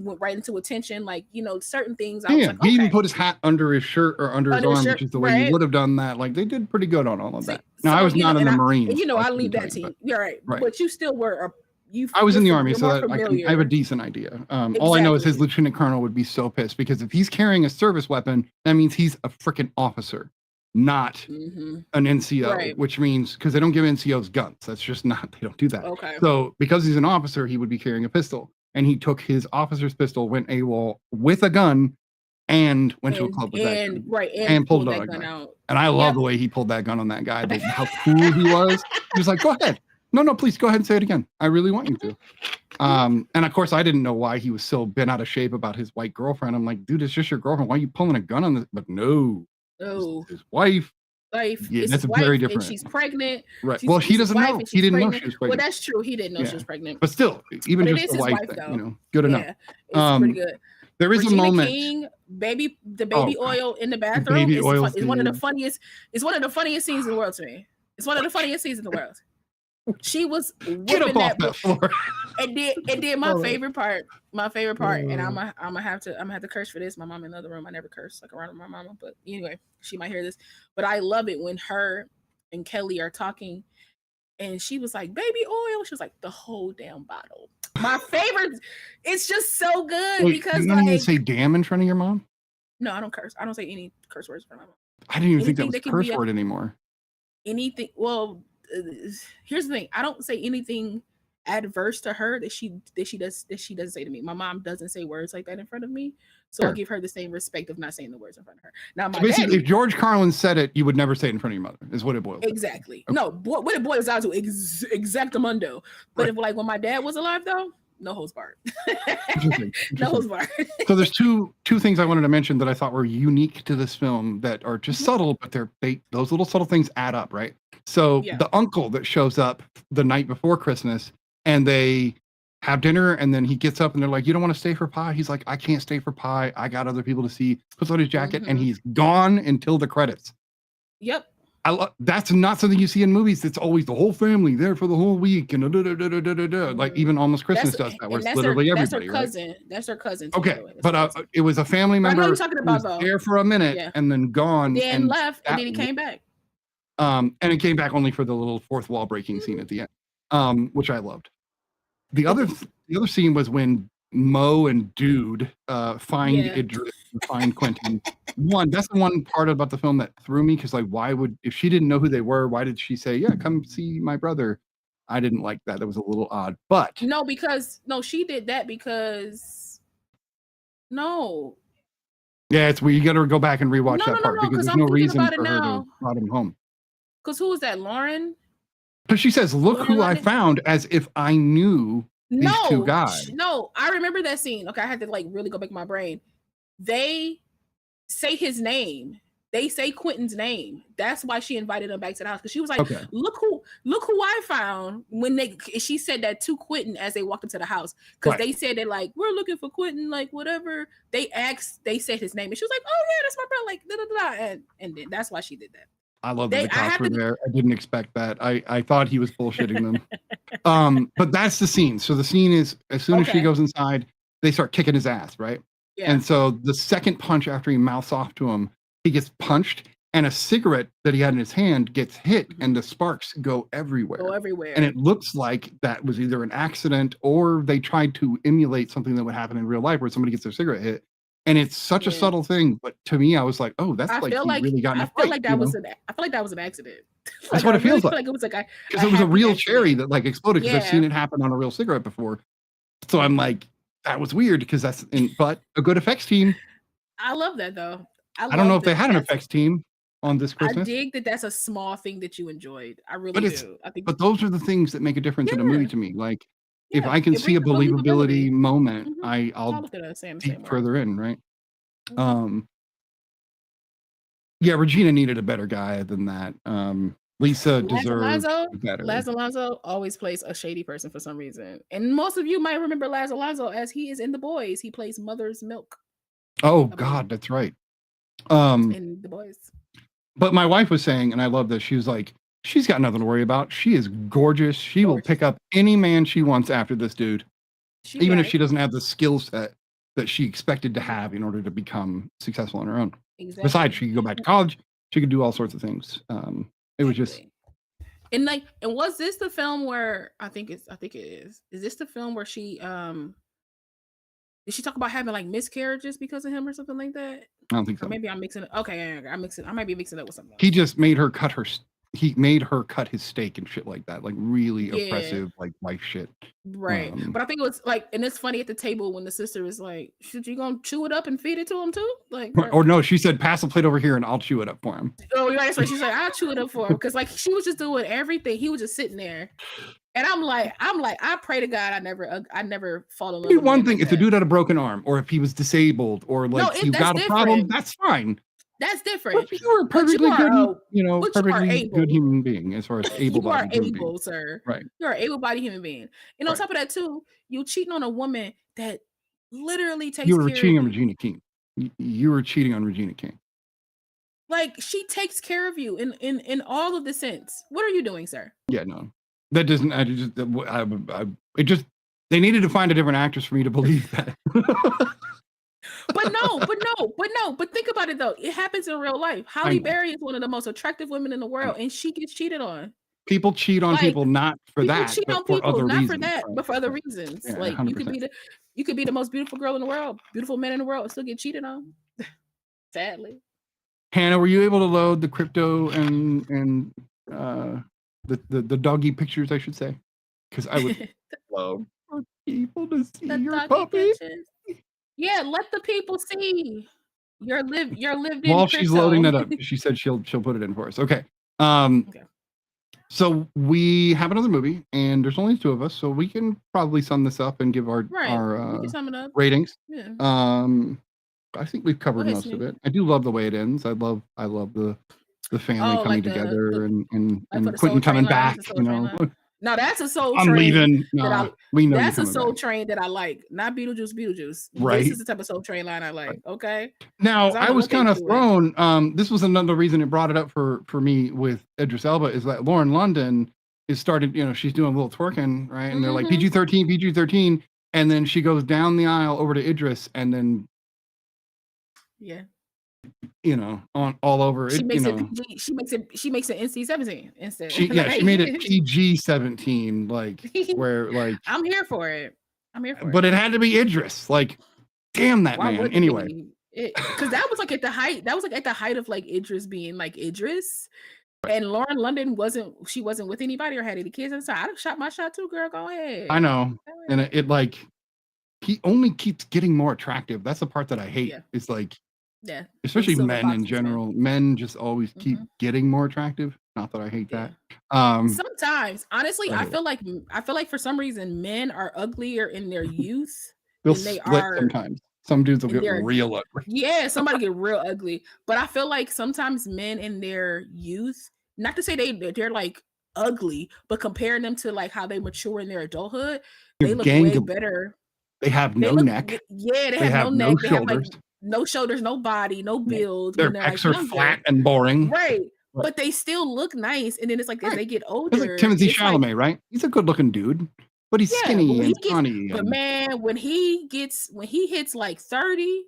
went right into attention, like, you know, certain things. I was like, okay. He even put his hat under his shirt or under his arm, which is the way you would have done that. Like they did pretty good on all of that. Now I was not in the Marines. You know, I leave that team. You're right. But you still were I was in the Army, so that I have a decent idea. All I know is his lieutenant colonel would be so pissed because if he's carrying a service weapon, that means he's a freaking officer, not an NCO, which means because they don't give NCOs guns. That's just not, they don't do that. Okay. So because he's an officer, he would be carrying a pistol, and he took his officer's pistol, went AWOL with a gun, and went to a club with that gun. And pulled that gun out. And I love the way he pulled that gun on that guy. How cool he was. He was like, go ahead. No, please go ahead and say it again. I really want you to. And of course, I didn't know why he was so bent out of shape about his white girlfriend. I'm like, dude, it's just your girlfriend. Why are you pulling a gun on this? But no, his wife. Yeah, that's very different. And she's pregnant. Right. Well, he doesn't know. He didn't know she was pregnant. Well, that's true. He didn't know she was pregnant. But still, even just the wife thing, you know, good enough. It's pretty good. There is a moment. King, the baby oil in the bathroom is one of the funniest. It's one of the funniest scenes in the world to me. It's one of the funniest scenes in the world. She was whipping that floor. And then my favorite part, and I'm gonna have to curse for this. My mom in the other room. I never curse like around my mama, but anyway, she might hear this. But I love it when her and Kelly are talking, and she was like, "Baby oil." She was like, "The whole damn bottle." My favorite. It's just so good because you didn't say "damn" in front of your mom. No, I don't curse. I don't say any curse words in front of my mom. I didn't even think that was a curse word anymore. Anything. Well. Here's the thing. I don't say anything adverse to her that she doesn't say to me. My mom doesn't say words like that in front of me, so I give her the same respect of not saying the words in front of her. Now, basically, if George Carlin said it, you would never say it in front of your mother. Is what it boils. Exactly. Okay. No, what it boils down to exactamundo. But if like when my dad was alive, though, no holds barred. No holds barred. So there's two things I wanted to mention that I thought were unique to this film that are just subtle, but those little subtle things add up, right? So the uncle that shows up the night before Christmas, and they have dinner, and then he gets up and they're like, "You don't want to stay for pie?" He's like, "I can't stay for pie. I got other people to see." Puts on his jacket and he's gone until the credits. Yep. That's not something you see in movies. It's always the whole family there for the whole week, and like even Almost Christmas does that, where it's literally everybody. That's her cousin. Right? That's her cousin. Too, okay, but it was a family member who was there for a minute and then gone, then left, and then he came back. And it came back only for the little fourth wall breaking scene at the end, which I loved. The other scene was when Mo and Dude find Idris and find Quentin. That's the one part about the film that threw me, because like, why would, if she didn't know who they were, why did she say, yeah, come see my brother? I didn't like that. That was a little odd. But she did that because yeah, it's where you got to go back and rewatch that part, because there's no reason for her to brought him home. Because who was that, Lauren? Because she says, look who I found, as if I knew these two guys. No, I remember that scene. Okay, I had to like really go back in my brain. They say his name. They say Quentin's name. That's why she invited him back to the house, because she was like, look who I found, when she said that to Quentin as they walked into the house, because they said that like, we're looking for Quentin, like whatever. They said his name, and she was like, oh yeah, that's my brother, like da da da, and then that's why she did that. I love that the cops were there. I didn't expect that. I thought he was bullshitting them. But that's the scene. So the scene is, as soon as she goes inside, they start kicking his ass, right? Yeah. And so the second punch after he mouths off to him, he gets punched, and a cigarette that he had in his hand gets hit, and the sparks go everywhere. And it looks like that was either an accident, or they tried to emulate something that would happen in real life, where somebody gets their cigarette hit. And it's such a subtle thing, but to me, I was like, "Oh, that's really got in a fight." I feel like that was an accident. That's what it feels like. It was like because it was a real cherry that like exploded. Because I've seen it happen on a real cigarette before, so I'm like, that was weird, because but a good effects team. I love that though. I don't know if they had an effects team on this Christmas. I dig that. That's a small thing that you enjoyed. I really do. I think, but those are the things that make a difference in a movie to me. Like, if I can see a believability moment, I'll deep further in, right? Yeah, Regina needed a better guy than that. Lisa deserved better. Laz Alonso always plays a shady person for some reason. And most of you might remember Laz Alonso as he is in The Boys. He plays Mother's Milk. Oh God, that's right. In The Boys. But my wife was saying, and I love this, she was like, she's got nothing to worry about. She is gorgeous. She will pick up any man she wants after this dude. Even if she doesn't have the skill set that she expected to have in order to become successful on her own. Exactly. Besides, she could go back to college. She could do all sorts of things. It was just. And was this the film where I think it is. Is this the film where she did she talk about having like miscarriages because of him or something like that? I don't think so. Or maybe I'm mixing it. Okay, I might be mixing it up with something else. He just made her cut his steak and shit like that, like really oppressive, like wife shit. Right. But I think it was like, and it's funny at the table when the sister is like, should you gonna chew it up and feed it to him too? Like, or no, she said, pass the plate over here and I'll chew it up for him. Oh, right. So she's like, I'll chew it up for him. Because like she was just doing everything. He was just sitting there. And I'm like, I pray to God I never fall in love with one thing, if the dude had a broken arm, or if he was disabled, or like you got a problem, that's fine. That's different. But you're a perfectly good, perfectly good human being, as far as able-bodied human being. Sir. Right. You're an able-bodied human being. And on top of that, too, you cheating on a woman that literally takes care of you. You were cheating on Regina King. You were cheating on Regina King. Like, she takes care of you in all of the sense. What are you doing, sir? Yeah, no. That doesn't, they needed to find a different actress for me to believe that. But think about it though. It happens in real life. Halle Berry is one of the most attractive women in the world, and she gets cheated on. People cheat on people not for that, cheat on but people for other not reasons, for that, but for other reasons. Yeah, like 100%. you could be the most beautiful girl in the world, beautiful man in the world, and still get cheated on. Sadly. Hannah, were you able to load the Krypto and the doggy pictures, I should say? Because I would love for people to see your puppy. Pictures. Yeah, let the people see your lived in. While she's loading that up, she said she'll put it in for us. Okay. So we have another movie, and there's only two of us, so we can probably sum this up and give our ratings. Yeah. I think we've covered most of it. I do love the way it ends. I love the family coming together and Quentin coming back. You know, Now that's a soul I'm train. leaving. That Nah, we know that's you're a soul coming back. train that I like. Not Beetlejuice. Right. This is the type of soul train line I like. Right. Okay. Now I was kind of doing. thrown. This was another reason it brought it up for me with Idris Elba is that Lauren London is started. You know, she's doing a little twerking, right? And they're like PG-13, and then she goes down the aisle over to Idris, and then you know, on all over it. She makes it PG, she makes it NC-17 instead. She made it PG-17, like where like I'm here for it. But it had to be Idris. Like, damn that Why man. Anyway. Because that was like at the height. That was like at the height of like Idris being like Idris. And Lauren London wasn't with anybody or had any kids inside. I'd have shot my shot too, girl. Go ahead. I know. And it like he only keeps getting more attractive. That's the part that I hate. It's like especially men in general. Men just always keep getting more attractive. Not that I hate that. Sometimes, honestly, I feel like for some reason men are uglier in their youth They'll than they split are sometimes. Some dudes will get real ugly. Yeah, somebody get real ugly. But I feel like sometimes men in their youth, not to say they're like ugly, but comparing them to like how they mature in their adulthood, they look way better. They have no neck. Yeah, they have no neck. They have like no shoulders, no body, no build. Their pecs are flat and boring. Right. But they still look nice. And then it's like as they get older. It's like Timothy Chalamet, right? He's a good looking dude, but he's skinny and funny. But man, when he hits like 30,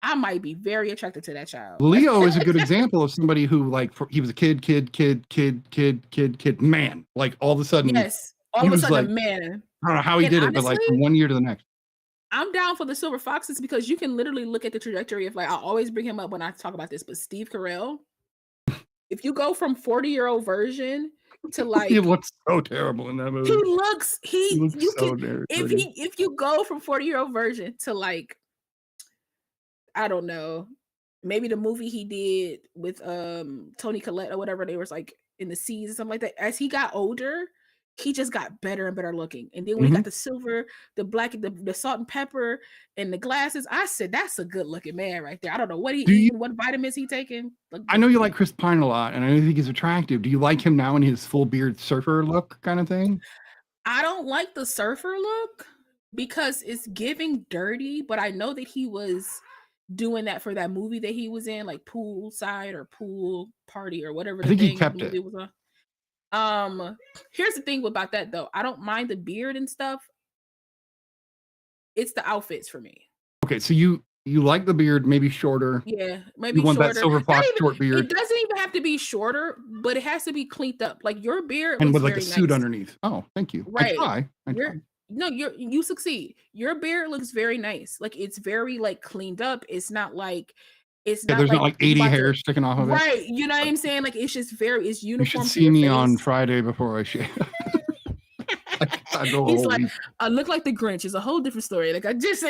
I might be very attracted to that child. Leo is a good example of somebody who like he was a kid, man. Like all of a sudden, all of a sudden, man. I don't know how he did it, but like from one year to the next. I'm down for the Silver Foxes because you can literally look at the trajectory of like I always bring him up when I talk about this, but Steve Carell, if you go from 40-year-old version to like he looks so terrible in that movie. He looks so if you go from 40-year-old version to like I don't know, maybe the movie he did with Toni Collette or whatever, they was like in the seas or something like that. As he got older, he just got better and better looking. And then when he got the silver, the black, the salt and pepper, and the glasses, I said, that's a good looking man right there. I don't know what he eating, what vitamins he taking. I know you like Chris Pine a lot, and I think he's attractive. Do you like him now in his full beard surfer look kind of thing? I don't like the surfer look because it's giving dirty, but I know that he was doing that for that movie that he was in, like Poolside or Pool Party or whatever. I think he kept it. Was on. Here's the thing about that though. I don't mind the beard and stuff. It's the outfits for me. Okay, so you like the beard, maybe shorter. Yeah, maybe you want shorter. That silver fox short beard. It doesn't even have to be shorter, but it has to be cleaned up. Like your beard and with like a suit underneath. Oh, thank you. Right. I try. No, you succeed. Your beard looks very nice. Like it's very like cleaned up. It's not like there's not like 80 hairs sticking off of it. Right. You know what I'm saying? Like it's just it's uniform. You should see me on Friday before I shave. He's like, I look like the Grinch. It's a whole different story. Like I just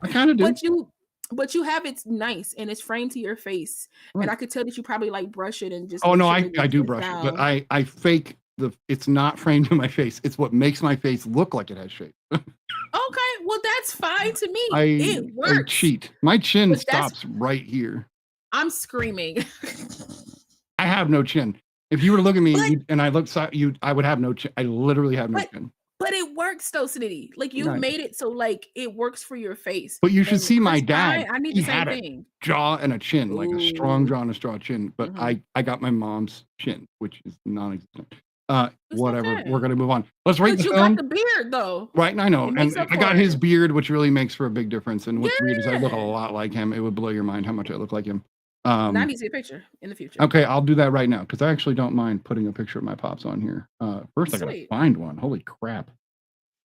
I kind of do. But you have it's nice and it's framed to your face. Right. And I could tell that you probably like brush it and just I do brush it, but I fake it's not framed to my face. It's what makes my face look like it has shape. Okay, well that's fine to me. It works. I cheat. My chin stops right here. I'm screaming. I have no chin. If you were to look at me and I looked I would have no chin. I literally have no chin. But it works though, Sniddy. Like you made it so like it works for your face. But you should see my dad. I need the same thing. Jaw and a chin, like a strong jaw and a strong chin. But I got my mom's chin, which is non-existent. Whatever. Okay. We're gonna move on. Let's rate the film. You got the beard though. Right, I know. And I got his beard, which really makes for a big difference. And what's weird is I look a lot like him. It would blow your mind how much I look like him. Now I need to see a picture in the future. Okay, I'll do that right now because I actually don't mind putting a picture of my pops on here. First, I gotta find one. Holy crap!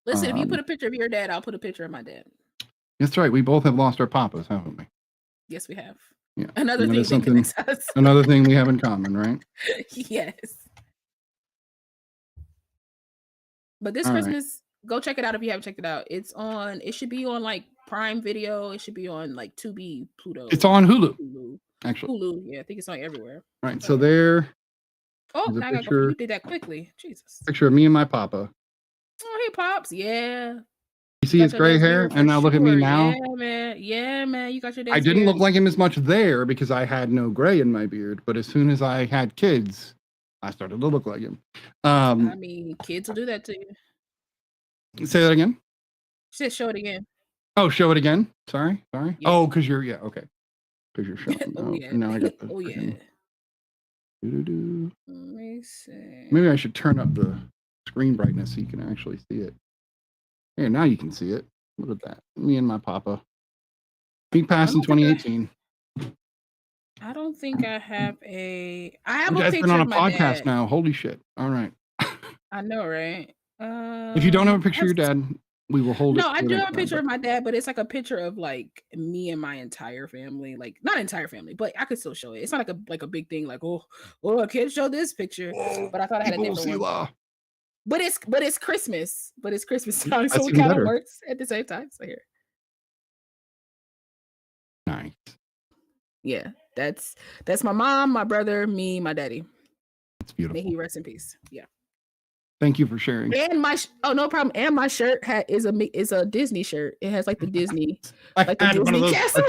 Listen, if you put a picture of your dad, I'll put a picture of my dad. That's right. We both have lost our papas, haven't we? Yes, we have. Yeah. Another thing that connects us. Another thing we have in common, right? Yes. But this Christmas, go check it out if you haven't checked it out. It should be on like Prime Video. It should be on like Tubi, Pluto. It's on Hulu. Actually. Hulu, yeah, I think it's on everywhere. Right. So there. Oh, now you did that quickly. Jesus. Picture of me and my papa. Oh, hey, Pops. Yeah. You see his gray hair? And now look at me now. Yeah, man. Yeah, man. You got your I didn't look like him as much there because I had no gray in my beard. But as soon as I had kids, I started to look like him. I mean, kids will do that to you. Say that again. Just show it again. Oh, show it again. Sorry. Yeah. Oh, because you're okay. Because you're showing. Oh yeah. Now I got the. Oh yeah. Doo-doo-doo. Let me see. Maybe I should turn up the screen brightness so you can actually see it. Here, now you can see it. Look at that. Me and my papa. Big pass in 2018. I don't think I have a. I have I've a picture been on a of my podcast dad. now. Holy shit! All right. I know, right? If you don't have a picture of your dad, we will hold it. No, I do have a picture of my dad, but it's like a picture of like me and my entire family. Like not entire family, but I could still show it. It's not like a big thing. Like oh, I can't show this picture. But I thought I had a different one. But it's Christmas. But it's Christmas time, so it kind of works at the same time. So here. Nice. Yeah, that's my mom, my brother, me, my daddy. That's beautiful. May he rest in peace. Yeah. Thank you for sharing. And no problem. And my shirt is a Disney shirt. It has like the Disney, like the Disney castle.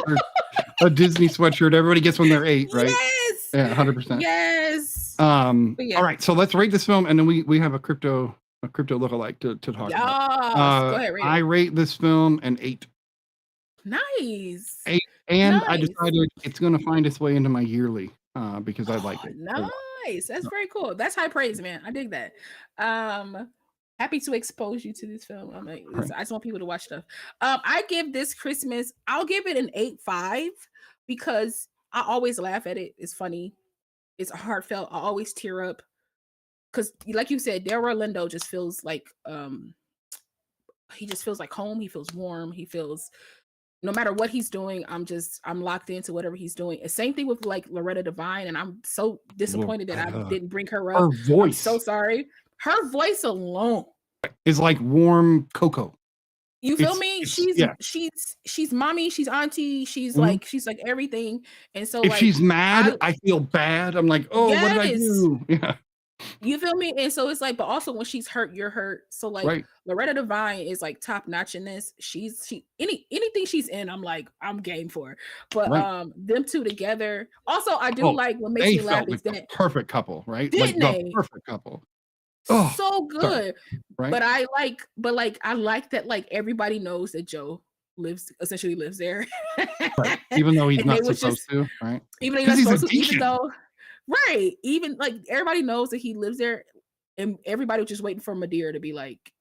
A Disney sweatshirt. Everybody gets when they're 8, right? Yes. Yeah, 100%. Yes. Yeah. All right. So let's rate this film, and then we have a crypto lookalike to talk about. Go ahead. I rate this film an 8. Nice. 8, and nice. I decided it's going to find its way into my yearly because I like it. Nice. That's very cool. That's high praise, man. I dig that. Happy to expose you to this film. I just want people to watch stuff. I give this Christmas, I'll give it an 8.5 because I always laugh at it. It's funny. It's heartfelt. I always tear up. Because like you said, Delroy Lindo just feels like he just feels like home. He feels warm. He feels no matter what he's doing, I'm locked into whatever he's doing. And same thing with like Loretta Devine, and I'm so disappointed that I didn't bring her up. Her voice. I'm so sorry. Her voice alone is like warm cocoa. You feel me? She's mommy, she's auntie, she's like everything. And so if she's mad, I feel bad. I'm like, oh, what did I do? Yeah. You feel me? And so it's like, but also when she's hurt, you're hurt. So like Loretta Devine is like top notch in this. Anything she's in, I'm like, I'm game for her. But them two together. Also, I do like what makes me laugh is that perfect couple, right? Didn't like the perfect couple. Oh, so good. Right? But I like that like everybody knows that Joe essentially lives there. Right. Even though he's not supposed to, right? Even though he's not supposed to, even though even like everybody knows that he lives there, and everybody was just waiting for Madeira to be like,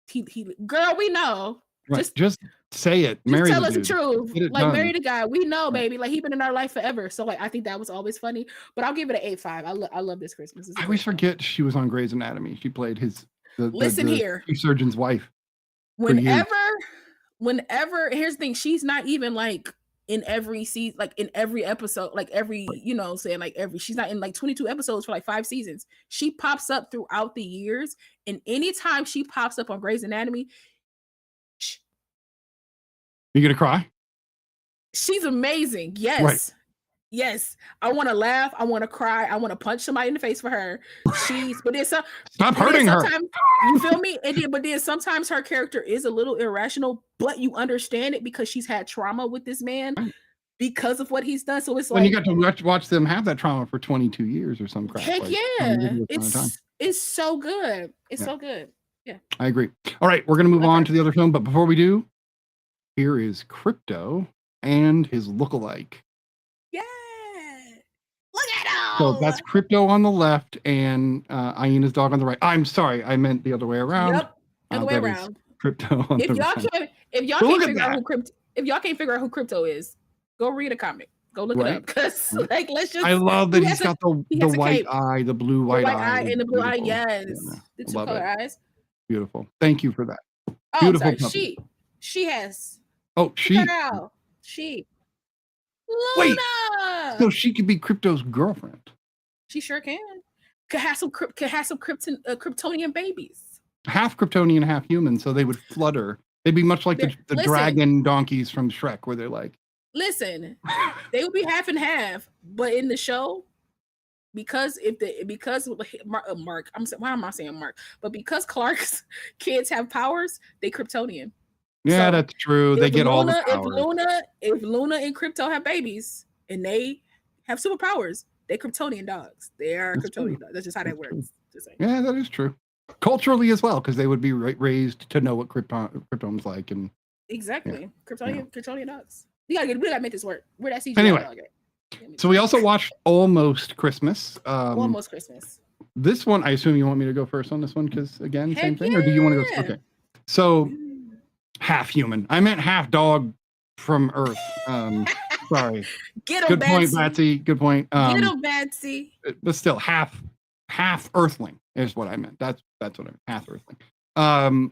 he girl, we know. Right. Just say it. Marry tell the us dude. the truth. Like done. Marry the guy. We know, baby. Like he been in our life forever. So like I think that was always funny. But I'll give it an 8.5. I love this Christmas. I always forget she was on Grey's Anatomy. She played Listen here. surgeon's wife. Whenever here's the thing, she's not even like in every season, like in every episode, like every, she's not in like 22 episodes for like 5 seasons. She pops up throughout the years, and anytime she pops up on Grey's Anatomy, you gonna cry? She's amazing. Yes. Right. Yes. I want to laugh. I want to cry. I want to punch somebody in the face for her. Stop hurting her. You feel me? But then sometimes her character is a little irrational, but you understand it because she's had trauma with this man because of what he's done. So it's when you got to watch them have that trauma for 22 years or some crap. Heck it's so good. It's so good. Yeah. I agree. All right, we're gonna move on to the other film, but before we do, here is Krypto and his lookalike. Yeah. Look at him. So that's Krypto on the left and Aina's dog on the right. I'm sorry, I meant the other way around. Yep. Other way around. Krypto on the right. If y'all can't figure out who Krypto is, go read a comic. Go look it up. Because like let's just I love that he's got the white eye, the blue white eye. And the blue eye, yes. The 2 color eyes. Beautiful. Thank you for that. Oh, beautiful. Sorry. She has. Oh, she. Luna. Wait. So she could be Krypto's girlfriend. She sure can. Could have some Kryptonian babies. Half Kryptonian, half human, so they would flutter. They'd be much like the dragon donkeys from Shrek, where they're like. Listen, they would be half and half, but in the show, because Mark, why am I saying Mark? But because Clark's kids have powers, they Kryptonian. Yeah, so that's true. They get all the powers. If Luna and Krypto have babies and they have superpowers, They're Kryptonian dogs. They are Kryptonian dogs. That's just how that works. Just saying. Yeah, that is true. Culturally as well, because they would be raised to know what Krypton's like, and exactly Kryptonian dogs. We gotta make this work. Where that CGI anyway. dog at? So we also watched Almost Christmas. Almost Christmas. This one, I assume you want me to go first on this one, because again, Heck same thing, or do you want to go? Okay. So half human. I meant half dog from Earth. Sorry. Get him, good point, Batsy. Good point. Get him, Batsy. But still, half Earthling is what I meant. That's what I meant. Half Earthling.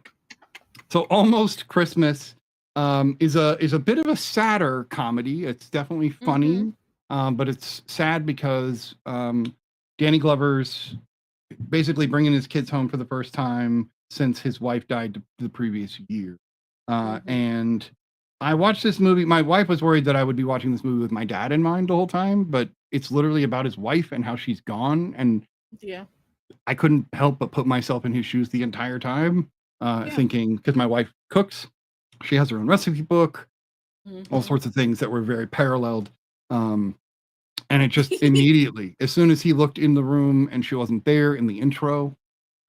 So Almost Christmas is a bit of a sadder comedy. It's definitely funny, but it's sad because Danny Glover's basically bringing his kids home for the first time since his wife died the previous year. And I watched this movie. My wife was worried that I would be watching this movie with my dad in mind the whole time, but it's literally about his wife and how she's gone. And I couldn't help but put myself in his shoes the entire time, thinking, because my wife cooks, she has her own recipe book, all sorts of things that were very paralleled. And it just immediately, as soon as he looked in the room and she wasn't there in the intro,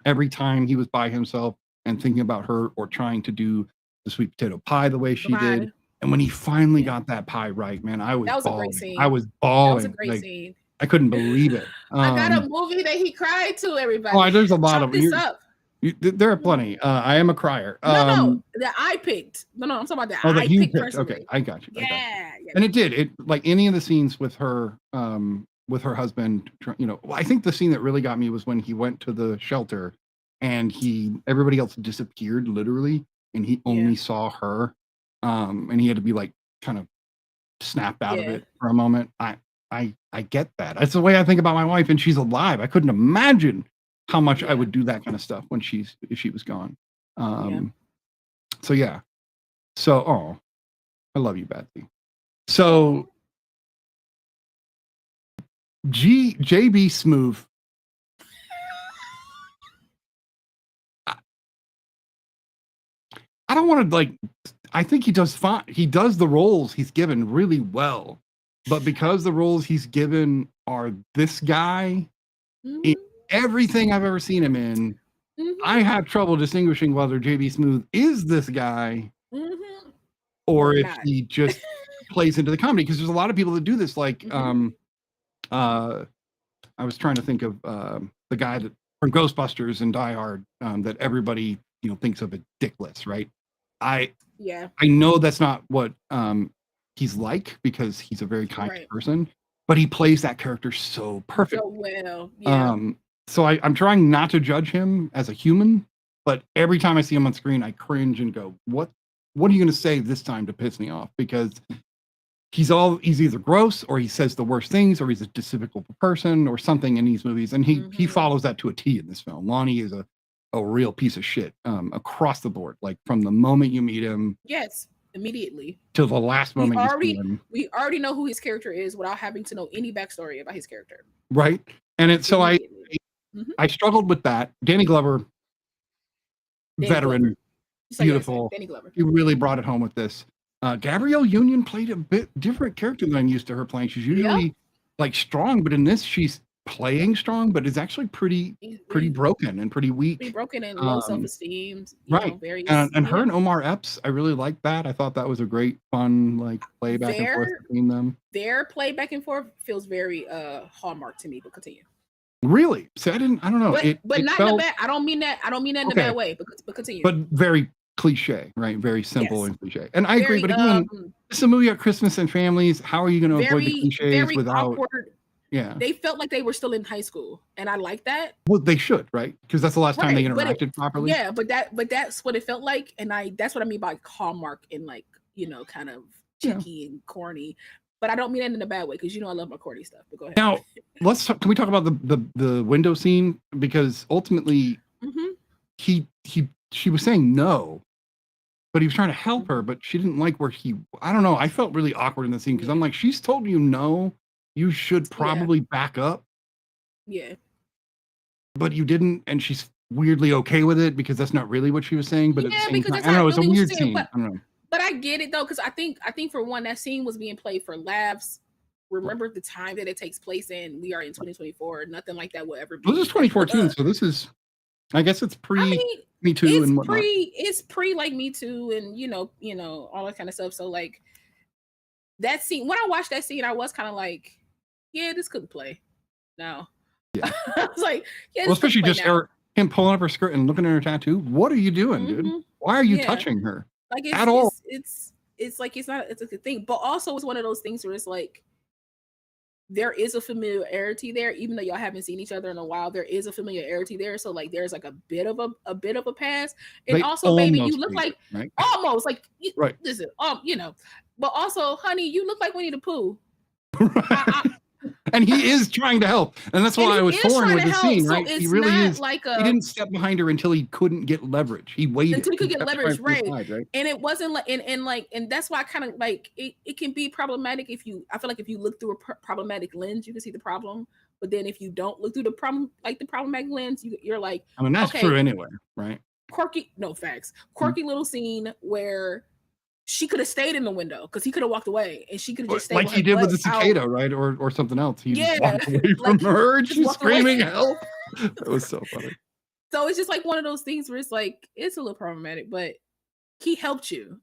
every time he was by himself and thinking about her or trying to do the sweet potato pie the way she did. And when he finally got that pie right, man, I was bawling. A great scene. I was bawling. That was a great scene. I couldn't believe it. I got a movie that he cried to, everybody. Oh, there's a lot of this up. There are plenty. I am a crier. No, that I picked. No, I'm talking about that I picked personally. Okay, I got you. Yeah. And it did. It like any of the scenes with her husband, I think the scene that really got me was when he went to the shelter and everybody else disappeared literally, and he only saw her. And he had to be like kind of snapped out of it for a moment. I get that. That's the way I think about my wife, and she's alive. I couldn't imagine how much I would do that kind of stuff if she was gone. So yeah. So I love you, Betsy. So JB Smoove. I don't want to I think he does fine. He does the roles he's given really well, but because the roles he's given are this guy, in everything I've ever seen him in, I have trouble distinguishing whether JB Smoove is this guy or if he just plays into the comedy. Because there's a lot of people that do this. Like, I was trying to think of the guy that from Ghostbusters and Die Hard that everybody thinks of as Dickless, right? I know that's not what he's like, because he's a very kind person, but he plays that character so perfect. So well. Yeah. So I'm trying not to judge him as a human, but every time I see him on screen, I cringe and go, what are you going to say this time to piss me off? Because he's either gross, or he says the worst things, or he's a despicable person or something in these movies. And he follows that to a T in this film. Lonnie is a real piece of shit across the board. Like from the moment you meet him. Yes. Immediately. Till the last moment we already know who his character is without having to know any backstory about his character. Right. And I struggled with that. Danny Glover, veteran, beautiful. Danny Glover. He really brought it home with this. Gabrielle Union played a bit different character than I'm used to her playing. She's usually strong, but in this she's playing strong, but is actually pretty broken and pretty weak. Pretty broken and low self-esteem. Right. And her and Omar Epps, I really liked that. I thought that was a great, fun play back and forth between them. Their play back and forth feels very Hallmark to me, but continue. Really? See, I don't know. But not in a bad. I don't mean that in a bad way. But continue. But very cliche, right? Very simple and cliche. And I agree. But again, it's a movie at Christmas and families. How are you going to avoid the cliches without? Awkward. Yeah. They felt like they were still in high school, and I like that. Well, they should, right? Because that's the last time they interacted properly. Yeah, but that's what it felt like, and that's what I mean by Hallmark and kind of cheeky and corny. But I don't mean that in a bad way, because I love my corny stuff. But go ahead. Now, can we talk about the window scene? Because ultimately, she was saying no, but he was trying to help her, but she didn't like where I don't know. I felt really awkward in the scene because I'm like, she's told you no, you should probably back up. Yeah. But you didn't, and she's weirdly okay with it because that's not really what she was saying. But at the same time, I don't know. It's a weird scene. I don't know. But I get it though, because I think for one, that scene was being played for laughs, remember the time that it takes place in. We are in 2024. Nothing like that will ever be. This is 2014, so this is, I guess it's Me Too and whatnot. It's pre like Me Too and you know all that kind of stuff. So like that scene, when I watched that scene, I was kind of like, yeah, this couldn't play now. Yeah. I was like, yeah, well, especially just him pulling up her skirt and looking at her tattoo. What are you doing, dude? Why are you touching her? Like at all? It's like it's a good thing, but also it's one of those things where it's like there is a familiarity there, even though y'all haven't seen each other in a while. There is a familiarity there, so like there's like a bit of a pass. And also, baby, you look like almost like listen, but also, honey, you look like Winnie the Pooh. And he is trying to help, and that's why I was torn with the scene. Right? So he really is. Like he didn't step behind her until he couldn't get leverage. He waited until he could get leverage, right? And it wasn't like, and that's why I kind of like it can be problematic if you. I feel like if you look through a problematic lens, you can see the problem. But then if you don't look through the problematic lens, you're like, I mean, that's true anyway, right? Quirky little scene where she could have stayed in the window because he could have walked away, and she could have just stayed like he did with the cicada, right, or something else. He walked away from her, and she's screaming help. That was so funny. So it's just like one of those things where it's like it's a little problematic, but he helped you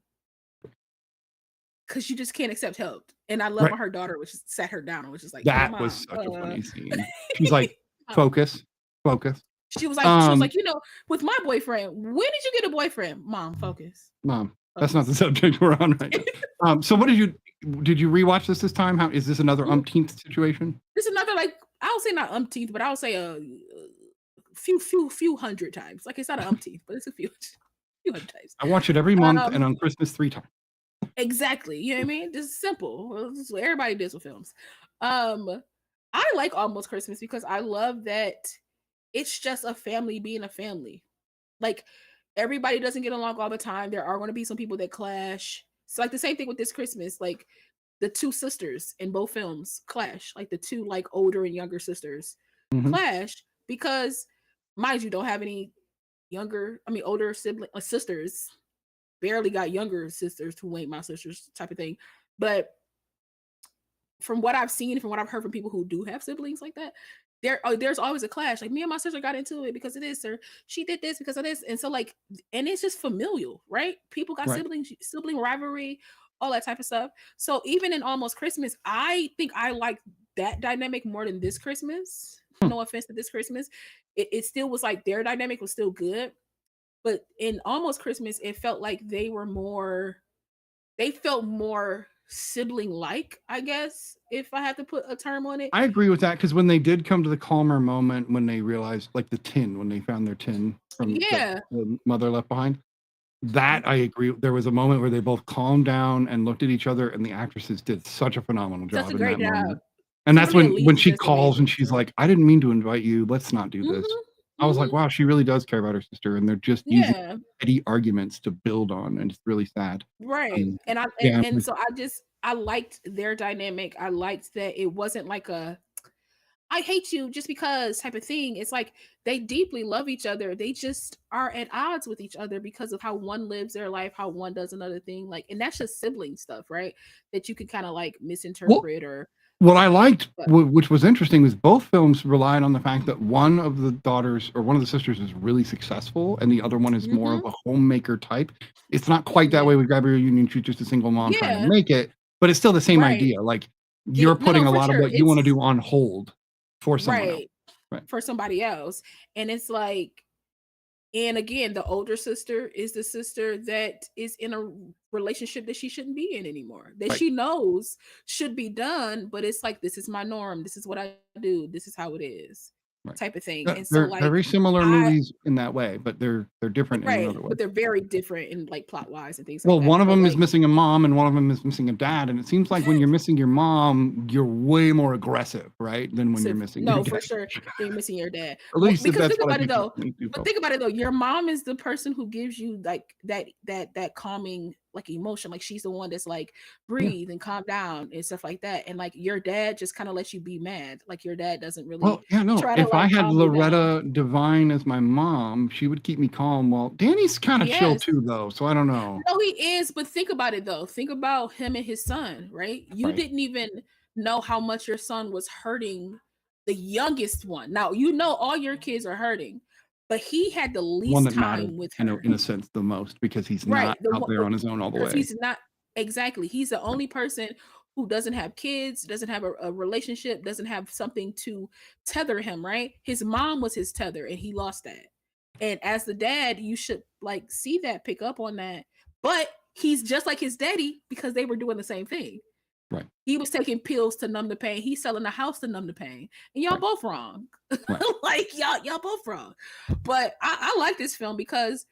because you just can't accept help. And I love when her daughter sat her down and was just like, that was such a funny scene. She's like, focus. She was like, with my boyfriend. When did you get a boyfriend? Mom, focus. Mom. That's not the subject we're on right now. So what did you rewatch this time? How is this another umpteenth situation? This is another, like, I'll say not umpteenth, but I'll say a few hundred times. Like, it's not an umpteenth, but it's a few hundred times. I watch it every month and on Christmas 3 times. Exactly. You know what I mean? This is simple. This is what everybody does with films. I like Almost Christmas because I love that it's just a family being a family. Like, everybody doesn't get along all the time. There are going to be some people that clash. It's like the same thing with this Christmas. Like the two sisters in both films clash. Like the two like older and younger sisters clash because, mind you, don't have any older sisters. Barely got younger sisters who ain't my sisters type of thing. But from what I've seen, from what I've heard from people who do have siblings like that, there's always a clash. Like me and my sister got into it because of this, or she did this because of this, and so like, and it's just familial, right? People got sibling rivalry, all that type of stuff. So even in Almost Christmas, I think I like that dynamic more than this Christmas. No offense to this Christmas, it still was like their dynamic was still good, but in Almost Christmas, it felt like they felt more sibling-like, I guess, if I have to put a term on it. I agree with that, because when they did come to the calmer moment, when they realized, like when they found their tin from the mother left behind, that I agree. There was a moment where they both calmed down and looked at each other, and the actresses did such a phenomenal job in that moment. And that's when she calls and she's like, I didn't mean to invite you. Let's not do this. I was like, wow, she really does care about her sister, and they're just using petty arguments to build on, and it's really sad. Right. So I liked their dynamic. I liked that it wasn't like a I hate you just because type of thing. It's like they deeply love each other. They just are at odds with each other because of how one lives their life, how one does another thing. Like, and that's just sibling stuff, right? That you can kind of like misinterpret or. What I liked, which was interesting, was both films relied on the fact that one of the daughters or one of the sisters is really successful and the other one is more of a homemaker type. It's not quite that way with Gabrielle Union. She's just a single mom trying to make it, but it's still the same idea. Like you're putting a lot of what you want to do on hold for someone else. Right. For somebody else. And it's like, and again, the older sister is the sister that is in a relationship that she shouldn't be in anymore, that she knows should be done, but it's like, this is my norm, this is what I do, this is how it is, type of thing. And so they're like very similar movies in that way, but they're different in another way. But they're very different in like plot wise and things like that. Well, one of them is missing a mom and one of them is missing a dad, and it seems like when you're missing your mom, you're way more aggressive, right, than when you're missing your dad. For sure, you're missing your dad. At least because that's think about it though. But think about it though, your mom is the person who gives you like that calming like emotion. Like she's the one that's like breathe and calm down and stuff like that. And like your dad just kind of lets you be mad. Like your dad doesn't really if I had Loretta Devine as my mom, she would keep me calm. Well, Danny's kind of chill too though, so I don't know. No, he is, but think about it though. Think about him and his son, right? You didn't even know how much your son was hurting the youngest one. Now, you know all your kids are hurting, but he had the One least that mattered, time with you know, her. in a sense, the most, because he's not out there on his own all the way. He's not, exactly. He's the only person who doesn't have kids, doesn't have a relationship, doesn't have something to tether him, right? His mom was his tether, and he lost that. And as the dad, you should like see that, pick up on that. But he's just like his daddy because they were doing the same thing. Right. He was taking pills to numb the pain. He's selling the house to numb the pain. And y'all both wrong. Right. Like y'all both wrong. But I like this film because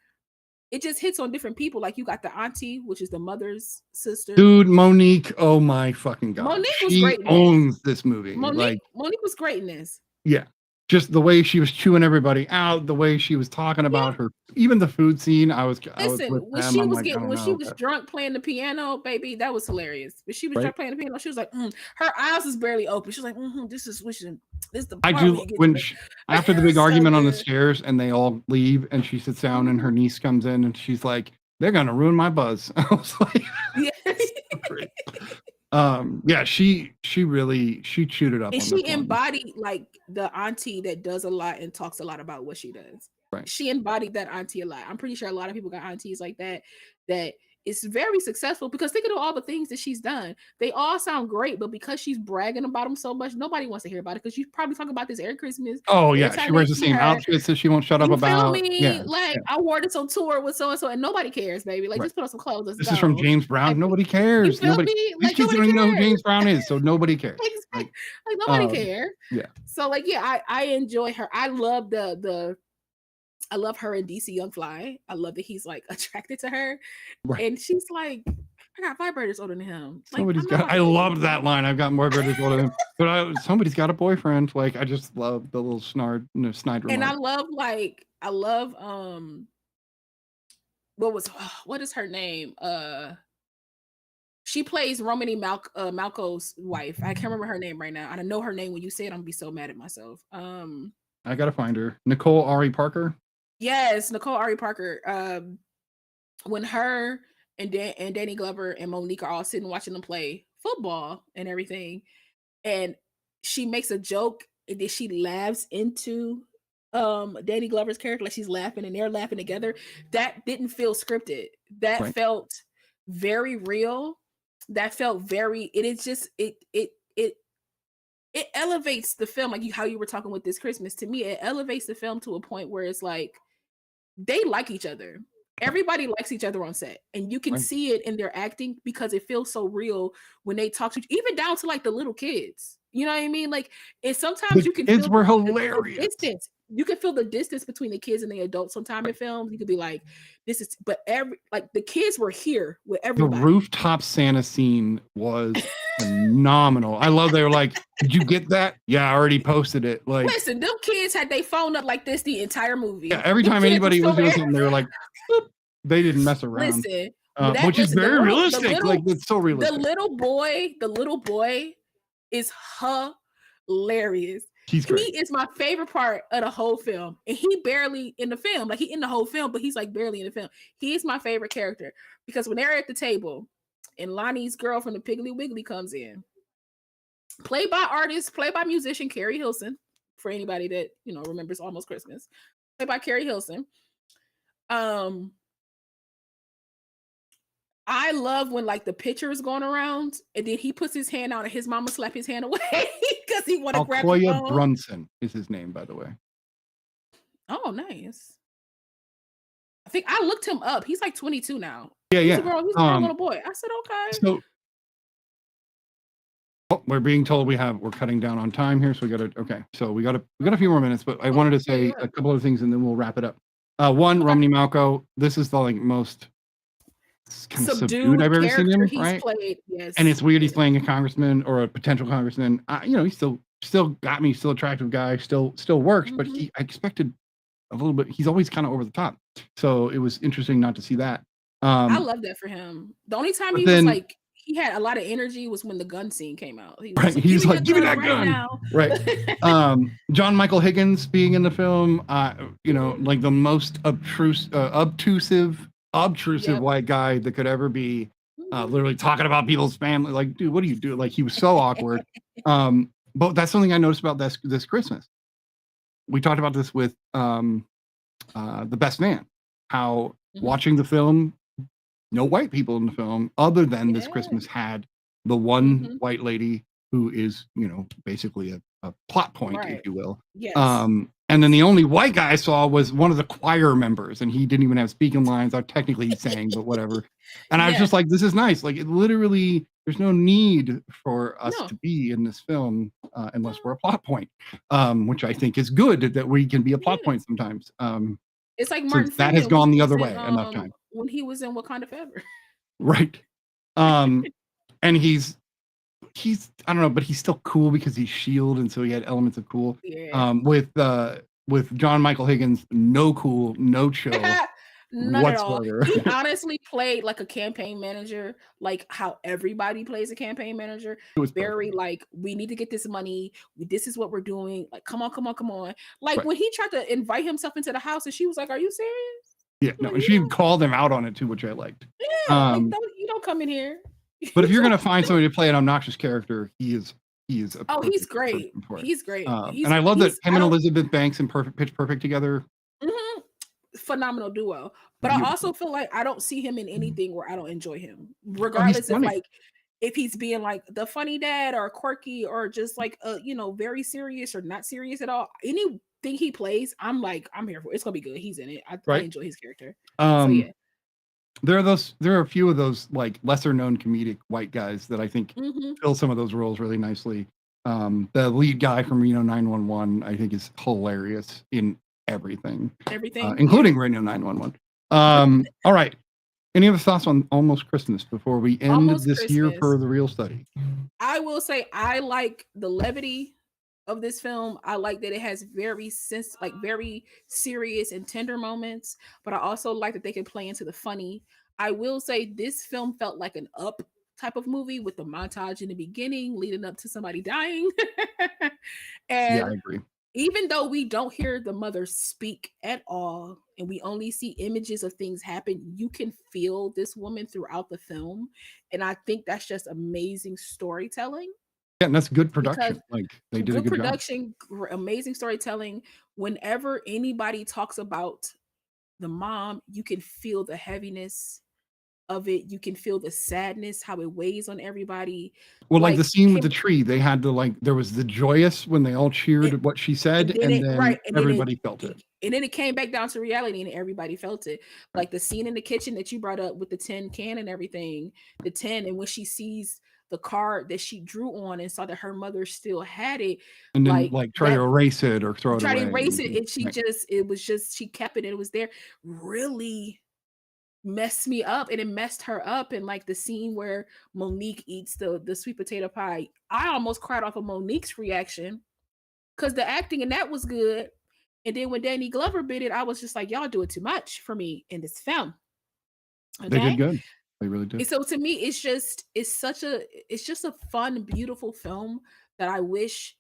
it just hits on different people. Like you got the auntie, which is the mother's sister. Dude, Monique. Oh my fucking God. Monique was she great. Owns this movie. Monique was great in this. Yeah. Just the way she was chewing everybody out, the way she was talking about her, even the food scene. Listen, when she was drunk playing the piano, baby, that was hilarious. When she was drunk playing the piano, she was like, her eyes was barely open. She was like, this is the part. I do when after the big argument on the stairs and they all leave and she sits down and her niece comes in and she's like, they're gonna ruin my buzz. I was like, she chewed it up. And she embodied like the auntie that does a lot and talks a lot about what she does. Right. She embodied that auntie a lot. I'm pretty sure a lot of people got aunties like that is very successful because think of all the things that she's done. They all sound great, but because she's bragging about them so much, nobody wants to hear about it because you probably talk about this every Christmas. Oh yeah, she wears the same outfits that she won't shut up about. I wore this on tour with so and so, and nobody cares, baby. Like just put on some clothes. This is from James Brown. Like, nobody cares. Nobody. These kids don't even know who James Brown is, so nobody cares. Like nobody cares. Yeah. So like I enjoy her. I love I love her and DC Young Fly. I love that he's like attracted to her, and she's like, I got vibrators older than him. Like, I loved that line. I've got more vibrators older than him, but somebody's got a boyfriend. Like I just love the little snide remark. And I love what is her name? She plays Romany Malco's wife. I can't remember her name right now. I don't know her name. When you say it, I'm gonna be so mad at myself. I gotta find her. Nicole Ari Parker. Yes, Nicole Ari Parker. When her and Danny Glover and Monique are all sitting watching them play football and everything, and she makes a joke and then she laughs into Danny Glover's character, like she's laughing and they're laughing together. That didn't feel scripted. That felt very real. That felt very. It is just it elevates the film, like how you were talking with this Christmas. To me, it elevates the film to a point where it's like they like each other. Everybody likes each other on set, and you can see it in their acting because it feels so real when they talk to even down to like the little kids. You know what I mean? Like, and sometimes you can feel were hilarious. Distance. You can feel the distance between the kids and the adults. Sometimes in films, you could be like, "This is," but the kids were here with everybody. The rooftop Santa scene was phenomenal. I love. They were like, "Did you get that?" Yeah, I already posted it. Like, listen, them kids had they phone up like this the entire movie. Yeah, every time anybody was doing something, they were like, boop. They didn't mess around. Listen, which is very realistic. Like it's so realistic. The little boy is hilarious. He's great. He is my favorite part of the whole film, and he barely in the film. Like he in the whole film, but he's like barely in the film. He is my favorite character because when they're at the table, and Lonnie's girl from the Piggly Wiggly comes in, played by musician Carrie Hilson. For anybody that remembers Almost Christmas, played by Carrie Hilson. I love when like the picture is going around and then he puts his hand out and his mama slap his hand away because he want to grab the phone. Brunson is his name, by the way. Oh, nice. I think I looked him up. He's like 22 now. Yeah. He's a girl, little boy. I said, okay. So we're being told we're cutting down on time here. So we got a few more minutes, but I wanted to say a couple of things and then we'll wrap it up. One, Romany Malco. This is the most kind of subdued I've ever seen him, right? Played, yes. And it's weird he's playing a congressman or a potential congressman. He's still got me, still attractive guy, still works, but I expected a little bit. He's always kind of over the top, so it was interesting not to see that. I love that for him. The only time he had a lot of energy was when the gun scene came out. He's like, give me that gun. Right. John Michael Higgins being in the film, like the most obtrusive white guy that could ever be. literally talking about people's family. Like, dude, what do you do? Like, he was so awkward. But that's something I noticed about this Christmas. We talked about this with The Best Man, how watching the film, no white people in the film other than this Christmas had the one white lady who is, basically a plot point, if you will. Yes. And then the only white guy I saw was one of the choir members, and he didn't even have speaking lines. Technically he sang, but whatever. And I was just like, this is nice. Like, it literally, there's no need for us to be in this film unless we're a plot point, which I think is good that we can be a plot point sometimes. It's like Martin that has gone the other way enough time. When he was in Wakanda Forever. Right. And he's I don't know, but he's still cool because he's S.H.I.E.L.D. and so he had elements of cool. Yeah. With John Michael Higgins, no cool, no chill. None at all. He honestly played like a campaign manager, like how everybody plays a campaign manager. It was very perfect. Like, we need to get this money. This is what we're doing. Like, come on. Like, when he tried to invite himself into the house and she was like, "Are you serious?" Yeah, no, and she called him out on it too, which I liked. Yeah, like, you don't come in here. But if you're gonna find somebody to play an obnoxious character, he's he's great. He's great. And I love that him and Elizabeth Banks in Pitch Perfect together. Phenomenal duo. But I also feel like I don't see him in anything where I don't enjoy him, regardless of like if he's being like the funny dad or quirky or just like very serious or not serious at all. Anything he plays, I'm here for it. It's gonna be good. He's in it. I enjoy his character. So yeah. There are a few of those like lesser known comedic white guys that I think fill some of those roles really nicely. The lead guy from Reno 911 I think is hilarious in everything, including Reno 911. All right. Any other thoughts on Almost Christmas before we end this year for the Reel Study? I will say I like the levity of this film. I like that it has very serious and tender moments, but I also like that they can play into the funny. I will say this film felt like an Up type of movie with the montage in the beginning leading up to somebody dying. And yeah, I agree. Even though we don't hear the mother speak at all and we only see images of things happen, you can feel this woman throughout the film. And I think that's just amazing storytelling. Yeah, and that's good production. Like, they did a good production, amazing storytelling. Whenever anybody talks about the mom, you can feel the heaviness of it. You can feel the sadness, how it weighs on everybody. Well, like the scene with the tree, they had to there was the joyous when they all cheered what she said, and then everybody felt it. And then it came back down to reality and everybody felt it. Like the scene in the kitchen that you brought up with the tin can and everything, the tin, and when she sees the card that she drew on and saw that her mother still had it, and then try to erase it or throw it away. Try to erase it, and she kept it and it was there. Really messed me up, and it messed her up. And like the scene where Monique eats the sweet potato pie, I almost cried off of Monique's reaction because the acting in that was good. And then when Danny Glover bit it, I was just like, y'all do it too much for me in this film. Okay? They did good. They really did. And so to me, it's just a fun, beautiful film that I wish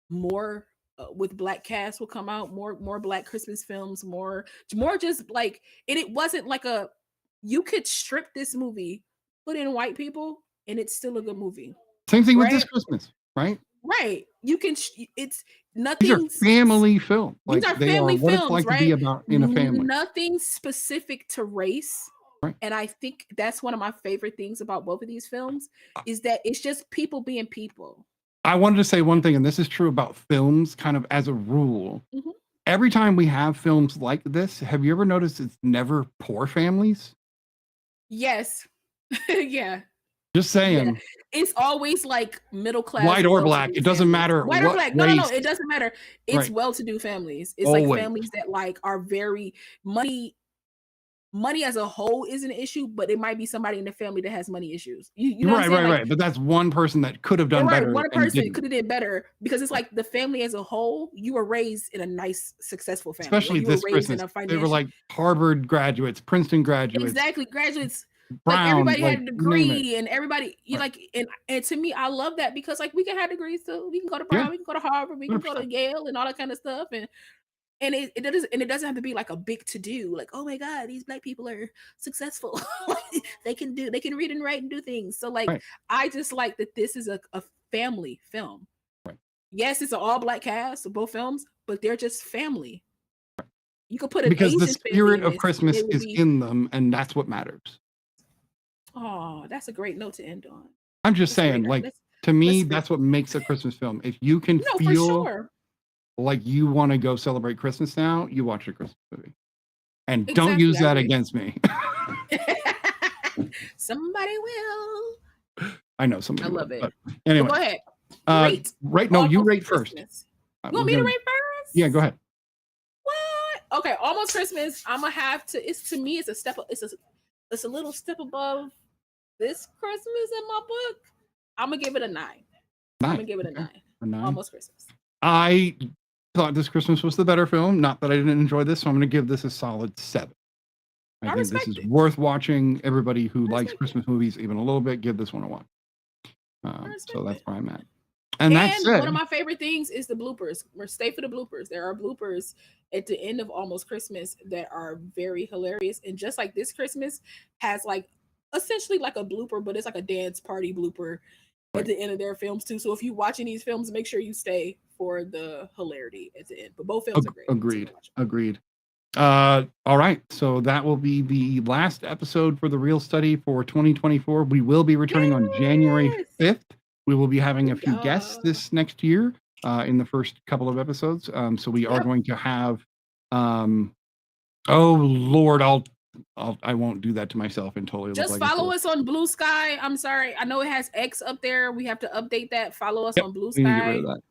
more with Black cast will come out, more Black Christmas films, more just like, and it wasn't like you could strip this movie, put in white people, and it's still a good movie. Same thing with this Christmas, right? Right. You can, it's nothing. These are family films. These are family films, it's like right? to be about in a family. Nothing specific to race. Right. And I think that's one of my favorite things about both of these films is that it's just people being people. I wanted to say one thing, and this is true about films kind of as a rule. Mm-hmm. Every time we have films like this, have you ever noticed it's never poor families? Yes. Yeah. Just saying. Yeah. It's always like middle class. White or black. It doesn't matter. White or black. No, it doesn't matter. It's well-to-do families. It's always like families that like are very money as a whole isn't an issue, but it might be somebody in the family that has money issues. You know right. But that's one person that could have done better. One person could have did better because it's like the family as a whole. You were raised in a nice, successful family. Especially this Christmas, they were like Harvard graduates, Princeton graduates. Exactly, graduates. Brown, like everybody had a degree, and everybody and to me, I love that because like we can have degrees too. We can go to Brown, we can go to Harvard, we can 100%. Go to Yale, and all that kind of stuff. And And it doesn't have to be like a big to do, like, oh my god, these Black people are successful. they can read and write and do things. So like, Right. I just like that this is a family film. Right. Yes, it's an all Black cast of both films, but they're just family. You could put an because the Asian family spirit in of this, Christmas it would is be- in them, and that's what matters. Oh, that's a great note to end on. I'm just That's saying, great. like, Let's- to me, let's- that's what makes a Christmas film. If you can No, for feel sure. like you want to go celebrate Christmas now, you watch a Christmas movie. And don't Exactly, use I that agree. against me. Somebody will. I know somebody. I love will, it. But Well, anyway, go ahead. right. No, you Almost rate first. Christmas. Uh, You want we're me to gonna- rate first? Yeah, go ahead. What? Okay, Almost Christmas. I'm gonna have to. It's to me. It's a step. It's a little step above this Christmas in my book. I'm gonna give it a 9. I'm gonna give it a 9. A 9. Almost Christmas. I thought this Christmas was the better film. Not that I didn't enjoy this, so I'm going to give this a solid 7. I think this respect is it. worth watching. Everybody who I likes respect Christmas movies even a little bit, give this one a watch. respect So that's it. where I'm at. And that said, one of my favorite things is the bloopers. Stay for the bloopers. There are bloopers at the end of Almost Christmas that are very hilarious. And just like this Christmas has like essentially like a blooper, but it's like a dance party blooper at the end of their films too. So if you're watching these films, make sure you stay for the hilarity at the end. But both films are great. Agreed. All right. So that will be the last episode for the Real Study for 2024. We will be returning on January 5th. We will be having a few guests this next year in the first couple of episodes. So we are going to have, oh Lord, I won't do that to myself and totally just look like follow us on Blue Sky. I'm sorry. I know it has X up there. We have to update that. Follow us on Blue we need to get rid Sky. of that.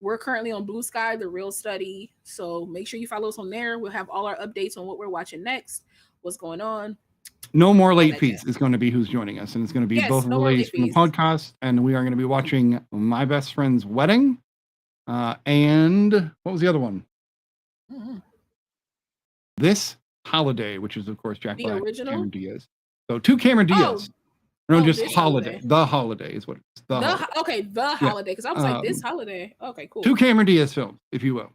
We're currently on Blue Sky, the Real Study. So make sure you follow us on there. We'll have all our updates on what we're watching next, what's going on. No more late that fees is going to be who's joining us, and it's going to be Yes, both no more ladies late from the fees. podcast, and we are going to be watching My Best Friend's Wedding, and what was the other one? Mhm. This Holiday, which is of course Jack The Black, original? Cameron Diaz. So 2 Cameron Diaz. No, just This Holiday. Holiday. The Holiday is what it's. The Holiday. The holiday, because I was like, this holiday. Okay, cool. 2 Cameron Diaz films, if you will.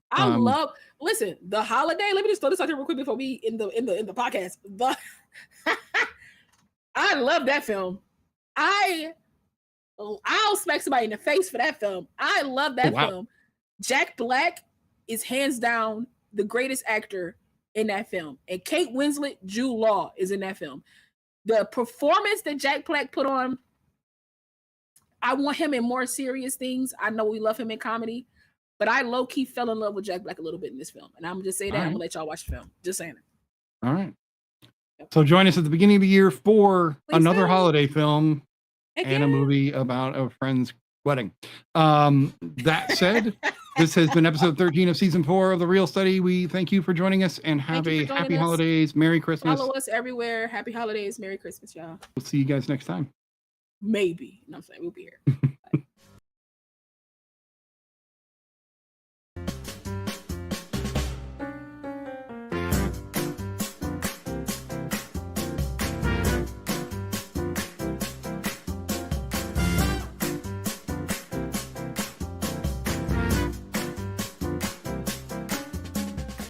Listen, the holiday. Let me just throw this out here real quick before we in the podcast. I love that film. I'll smack somebody in the face for that film. I love that film. Jack Black is hands down the greatest actor in that film, and Kate Winslet, Jude Law is in that film. The performance that Jack Black put on, I want him in more serious things. I know we love him in comedy, but I low-key fell in love with Jack Black a little bit in this film. And I'm gonna just say that. I'm gonna let y'all watch the film. Just saying it. All right. So join us at the beginning of the year for another do. holiday film and a Again. movie about a friend's wedding. That said, this has been episode 13 of season 4 of The Real Study. We thank you for joining us and have Thank you a for joining happy us. holidays. Merry Christmas. Follow us everywhere. Happy holidays. Merry Christmas, y'all. We'll see you guys next time. Maybe. No, I'm saying we'll be here.